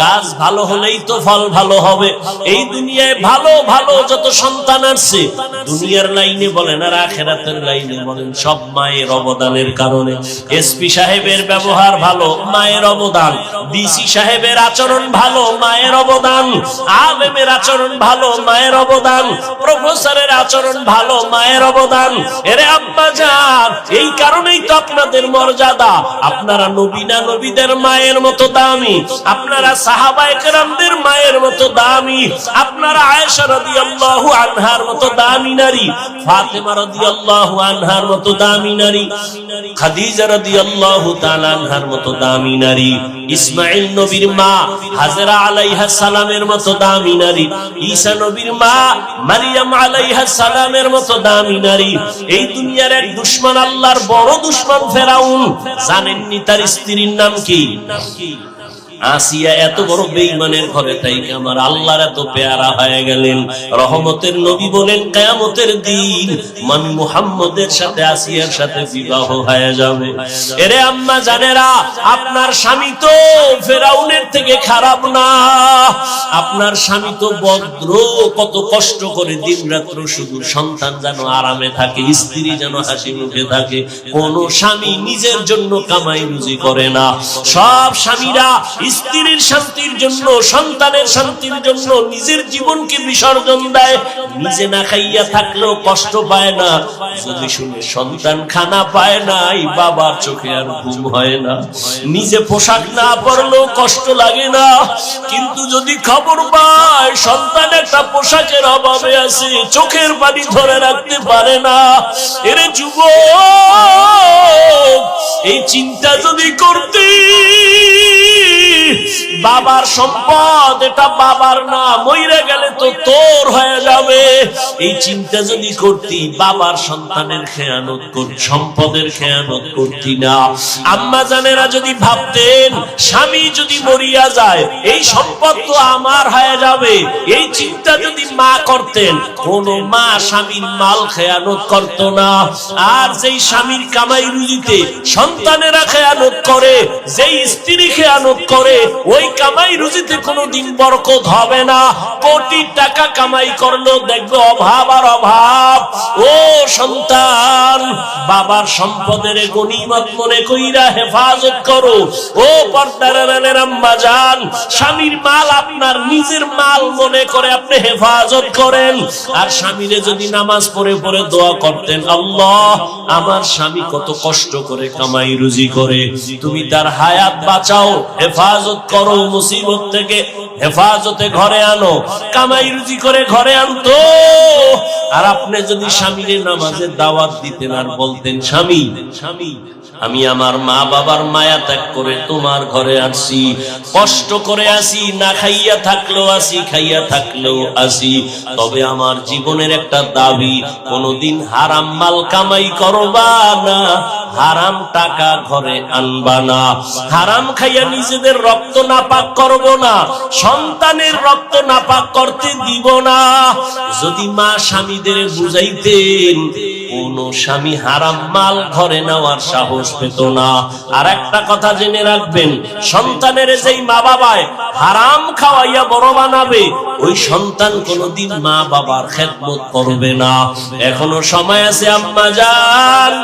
গাছ ভালো হলেই তো ফল ভালো হবে। এই দুনিয়ায় ভালো ভালো যত সন্তান আসছে, দুনিয়ার লাইনে বলেন আর আখিরাতের লাইনে বলেন, সব মায়ের অবদানের কারণে। এসপি সাহেবের ব্যবহার ভালো, মায়ের অবদান। ডিসি সাহেবের আচরণ ভালো, মায়ের অবদান। আলেমের আচরণ ভালো, মায়ের অবদান। প্রফেসরের আচরণ ভালো, মায়ের অবদান। এরে আব্বা জান, এই কারণেই তো আপনাদের মর্যাদা। আপনারা নবী না নবীদের মায়ের মতো দামি, আপনারা সাহাবায়ে কেরামদের মায়ের মতো দামি, আপনারা আয়েশা রাদিয়াল্লাহু আনহার মতো দামি নারী, ফাতেমা রাদিয়াল্লাহু আনহার মতো দামি নারী, খাদিজা রাদিয়াল্লাহু তাআলা আনহার মতো দামি নারী, ইসমাঈল নবীর মা হাজরা আলাইহাস সালামের মতো দামি নারী, ঈসা নবীর মা মারইয়াম আলাইহাস সালামের মতো দামি নারী। এই দুনিয়ার এক দুশমন, আল্লাহর বড় দুশমন ফেরাউন, জানেননি তার স্ত্রীর নাম কি? আসিয়া। এত বড় বেঈমানের ঘরে থাইকে আমার আল্লাহর এত পেয়ারা হয়ে গেলেন। রহমতের নবী বলেন, কিয়ামতের দিন আমি মুহাম্মদের সাথে আসিয়ার সাথে বিবাহ হয়ে যাবে। এরে আম্মা জানেরা, আপনার স্বামী তো ফেরাউনের থেকে খারাপ না, আপনার স্বামী তো ভদ্র। কত কষ্ট করে দিনরাত্র শুধু সন্তান যেন আরামে থাকে, স্ত্রী যেন হাসি মুখে থাকে। কোন স্বামী নিজের জন্য কামাই রুজি করে না। সব স্বামীরা স্ত্রীর শান্তির জন্য, সন্তানের শান্তির জন্য নিজের জীবনকে বিসর্জন দেয়। নিজে না খাইয়া থাকলেও কষ্ট পায় না, যদি শুনে সন্তান খানা পায় না, এই বাবার চোখে আর ঘুম হয় না। নিজে পোশাক না পরলেও কষ্ট লাগে না, কিন্তু যদি খবর পায় সন্তান একটা পোশাকের অভাবে আছে, চোখের পানি ধরে রাখতে পারে না। এরে যুবক, এই চিন্তা যদি করতে, বাবার সম্পদ এটা বাবার না, মইরা গেলে তো তোর হয়ে যাবে, এই চিন্তা যদি করতি, বাবার সন্তানের খেয়ানত করতি, সম্পদের খেয়ানত করতি না। আম্মা জানেরা যদি ভাবতেন স্বামী যদি মরিয়া যায় এই সম্পদ তো আমার হয়ে যাবে, এই চিন্তা যদি মা করতেন, কোন মা স্বামীর মাল খেয়ানত করত না। আর যেই স্বামীর কামাই রুজিতে সন্তানেরা খেয়ানত করে, যেই স্ত্রী খেয়ানত করে, ওই কামাই রুজিতে কোনোদিন বরকত হবে না। কোটি টাকা কামাই করলো দেখবে অভাব আর অভাব। ও সন্তান, বাবার সম্পদের গনিমত মনে কইরা হেফাজত করো। ও পর্দার আড়ালের আম্মা জান, স্বামীর মাল আপনার নিজের মাল মনে করে আপনি হেফাজত করেন। আর স্বামীরে যদি নামাজ পড়ে পড়ে দোয়া করতেন, আল্লাহ আমার স্বামী কত কষ্ট করে কামাই রুজি করে, তুমি তার হায়াত বাঁচাও, হেফাজত করো, মুসিবত থেকে হেফাজতে ঘরে আনো। কামাই রুজি করে ঘরে আনতো। আর আপনি যদি স্বামীরে নামাজের দাওয়াত দিতেন আর বলতেন, স্বামী স্বামী আমি আমার মা বাবার মায়া ত্যাগ করে তোমার ঘরে আসি, কষ্ট করে আসি, না খাইয়া থাকলেও আসি, খাইয়া থাকলেও আসি, তবে আমার জীবনের একটা দাবি, কোনদিন হারাম মাল কামাই করবা না, হারাম টাকা ঘরে আনবা না, হারাম খাইয়া নিজেদের রক্ত নাপাক করব না, সন্তানের রক্ত নাপাক করতে দিব না। যদি মা স্বামীদের বুঝাইতেন, কোন স্বামী হারাম মাল ঘরে নেওয়ার সাহস পেত না। আর একটা কথা জেনে রাখবেন, সন্তানের যেই মা বাবায় হারাম খাওয়াইয়া বড় বানাবে, ওই সন্তান কোনদিন মা বাবার খেদমত করবে না। এখনো সময় আছে আম্মা জান,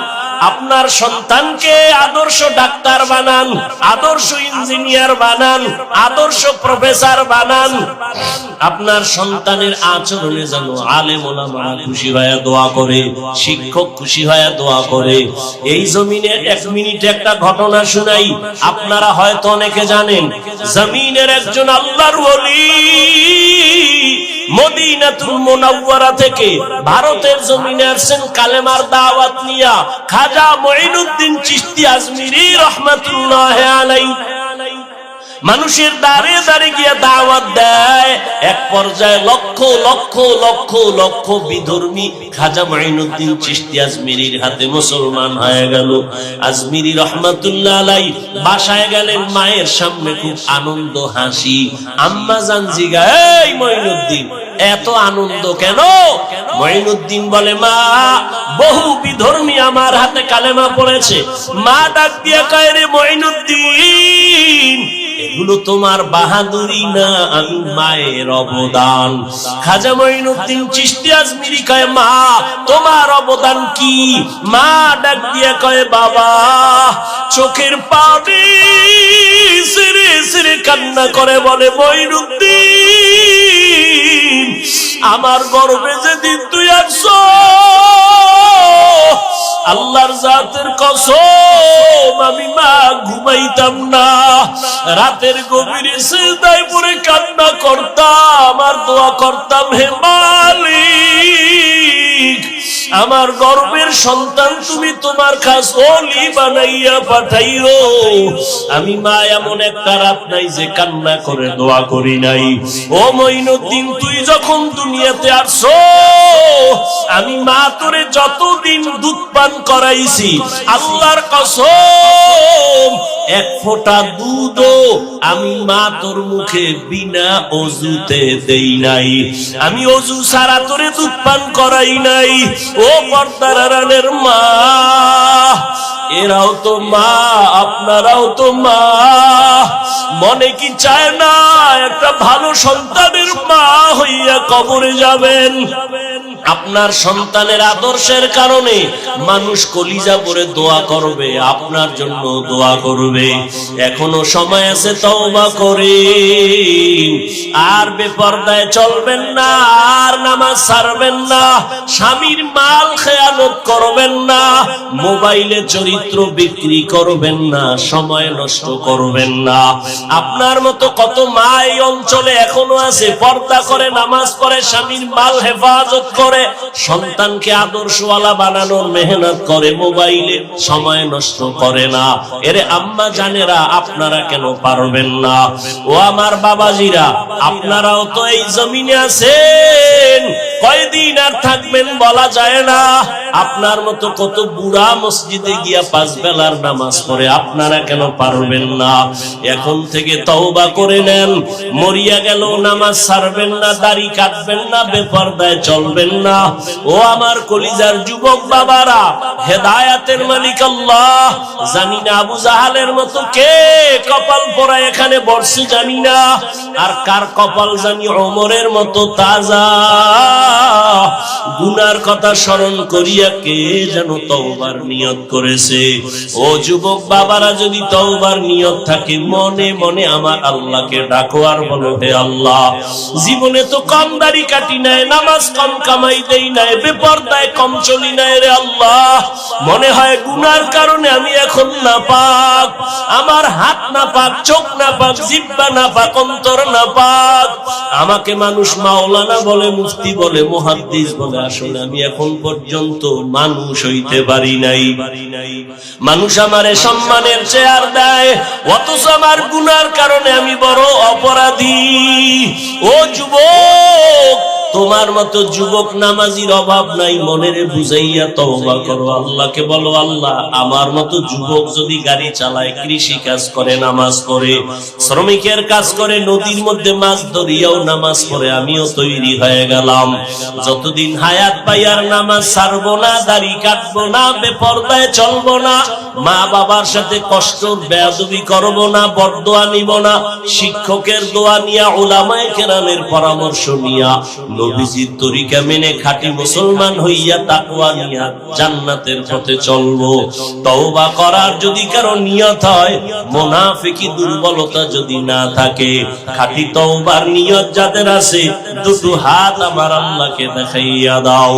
আপনার সন্তানকে আদর্শ ডাক্তার বানান, আদর্শ ইঞ্জিনিয়ার বানান, আদর্শ প্রফেসর বানান। আপনার সন্তানের আচরণে যেন আলেম ওলামা খুশি হয়ে দোয়া করে, শিক্ষক খুশি হয়ে দোয়া করে। এই জমিনে এক মিনিটে একটা ঘটনা শুনাই, আপনারা হয়তো অনেকে জানেন। জমিনের একজন আল্লাহর ওলি মদিনাতুল মুনাওয়ারা থেকে ভারতের জমিনে আসছেন কালেমার দাওয়াত নিয়া। খাজা মঈনুদ্দিন চিশতি আজমিরি রহমাতুল্লাহি আলাইহি মানুষের দাঁড়ে দাঁড়ে গিয়া দাওয়াত দেয়। এক পর্যায়ে লক্ষ লক্ষ লক্ষ লক্ষ বিধর্মী খাজা মঈনুদ্দিন চিশতি আজমিরির হাতে মুসলমান হয়ে গেল। আজমিরি রহমাতুল্লাহ আলাইহি বাসায় গেলেন, মায়ের সামনে খুব আনন্দ হাসি। আম্মা জান জিগায়, এই মঈনুদ্দিন এত আনন্দ কেন? মঈনুদ্দিন বলে, মা বহু বিধর্মী আমার হাতে কালেমা পড়েছে। মা ডাক দিয়া কয়, রে মঈনুদ্দিন এগুলো তোমার বাহাদুরি না, আমি মায়ের অবদান। খাজা মঈনুদ্দিন চিশতি আজমিরি কয়, মা তোমার অবদান কি? মা ডাক দিয়া কয়, বাবা চোখের পানি ছেড়ে ছেড়ে কান্না করে বলে, মঈনুদ্দিন আমার গর্ভে যেদিন তুই আসছো, আল্লাহর জাতের কসম আমি মা ঘুমাইতাম না, রাতের গভীরে সিজদায় পড়ে কান্না করতাম আর দোয়া করতাম, হে মালিক আমার গর্ভের সন্তান তুমি তোমার খাস ওলি বানাইয়া পাঠাইও। আমি মা এমন একটা রাত নাই যে কান্না করে দোয়া করি নাই। ও মঈনুদ্দিন তুই যখন দুনিয়াতে আসছো, আমি মা তোরে যতদিন দুধ পান করাইছি, আল্লাহর কসম এক ফোঁটা দুধও আমি মা তোর মুখে বিনা অজুতে দেই নাই, আমি অজু ছাড়া তোরে দুধ পান করাই নাই। ও পর্দার আড়ালের মা, এরাও তো মা, আপনারাও তো মা। মনে কি চায় না একটা ভালো সন্তানের মা হইয়া কবরে যাবেন? আপনার সন্তানের আদর্শের কারণে মানুষ কলিজা ভরে দোয়া করবে, আপনার জন্য দোয়া করবে। এখনো সময় আছে, তওবা করেন। আর বেপরদায় চলবেন না, আর নামাজ ছাড়বেন না, স্বামীর মাল খেয়ানত করবেন না, মোবাইলে চরিত্র বিক্রি করবেন না, সময় নষ্ট করবেন না। আপনার মতো কত মা এই অঞ্চলে এখনো আছে, পর্দা করে, নামাজ পড়ে, স্বামীর মাল হেফাজত করে, সন্তানকে আদর্শওয়ালা বানানোর মেহনত করে, মোবাইলে সময় নষ্ট করে না। এরে আম্মা জানেরা, আপনারা কেন পারবেন না? ও আমার বাবাজিরা, আপনারাও তো এই জমিনে আছেন, কয়দিন আর থাকবেন বলা যায় না। আপনার মতো কত বুড়া মসজিদে গিয়া 5 বেলার নামাজ পড়ে, আপনারা কেন পারবেন না? এখন থেকে তওবা করে নেন। মরিয়া গেল নামাজ ছাড়বেন না, দাড়ি কাটবেন না, বেপরদায় চলবেন না। ও আমার কলিজার যুবক বাবারা, হেদায়াতের মালিক আল্লাহ। জানি না আবু জাহালের মতো কে কপাল পোড়া এখানে বর্ষে জানি না, আর কার কপাল জানি ওমরের মতো তাজা। গুনার কথা স্মরণ করিয়া কে যেন তওবার নিয়ত করেছে। ও যুবক বাবারা, যদি তওবার নিয়ত থাকে, মনে মনে আমার আল্লাহকে ডাকো আর বলো, হে আল্লাহ, জীবনে তো কম দাড়ি কাটি নাই, নামাজ কম কামাই দেই নাই, বেপরদায় কম চলি নাই রে আল্লাহ। মনে হয় গুনার কারণে আমি এখন নাপাক, আমার হাত নাপাক, চোখ নাপাক, জিহ্বা নাপাক, অন্তর নাপাক। আমাকে মানুষ মাওলানা বলে, মুফতি বলে, মুহাদ্দিস বলে, আসলে আমি এখন পর্যন্ত মানুষ হইতে পারি নাই। মানুষ আমারে সম্মানের চেয়ার দেয়, অথচ আমার গুনার কারণে আমি বড় অপরাধী। ও যুবক, তোমার মতো যুবক নামাজির অভাব নাই, মনেরে বুঝাইয়া তওবা করো, আল্লাহকে বলো, আল্লাহ, আমার মতো যুবক যদি গাড়ি চালায়, কৃষি কাজ করে, নামাজ পড়ে, শ্রমিকের কাজ করে, নদীর মধ্যে মাছ ধরিয়াও নামাজ পড়ে, আমিও তৈরি হয়ে গেলাম। যতদিন হায়াত পাই আর নামাজ ছাড়বো না, দাড়ি কাটবো না, বেপরদায় চলবো না, মা বাবার সাথে কষ্ট বেয়াদবি করবো না, বরদোয়া নিব না, শিক্ষকের দোয়া নিয়া, উলামায়ে কেরামের পরামর্শ নিয়া, নবীজির তরিকা মেনে খাঁটি মুসলমান হইয়া তাকওয়া নিয়া জান্নাতের পথে চলবো। তওবা করার যদি কারো নিয়ত হয়, মুনাফিকি দুর্বলতা যদি না থাকে, খাঁটি তওবার নিয়ত যাদের আছে, দুটো হাত আমার আল্লাহকে দেখাইয়া দাও।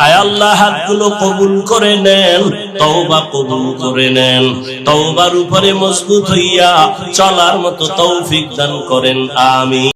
আয় আল্লাহ, হাতগুলো কবুল করে নেন, তওবা কবুল করে নেন, তওবার উপরে মজবুত হইয়া চলার মতো তৌফিক দান করেন, আমিন।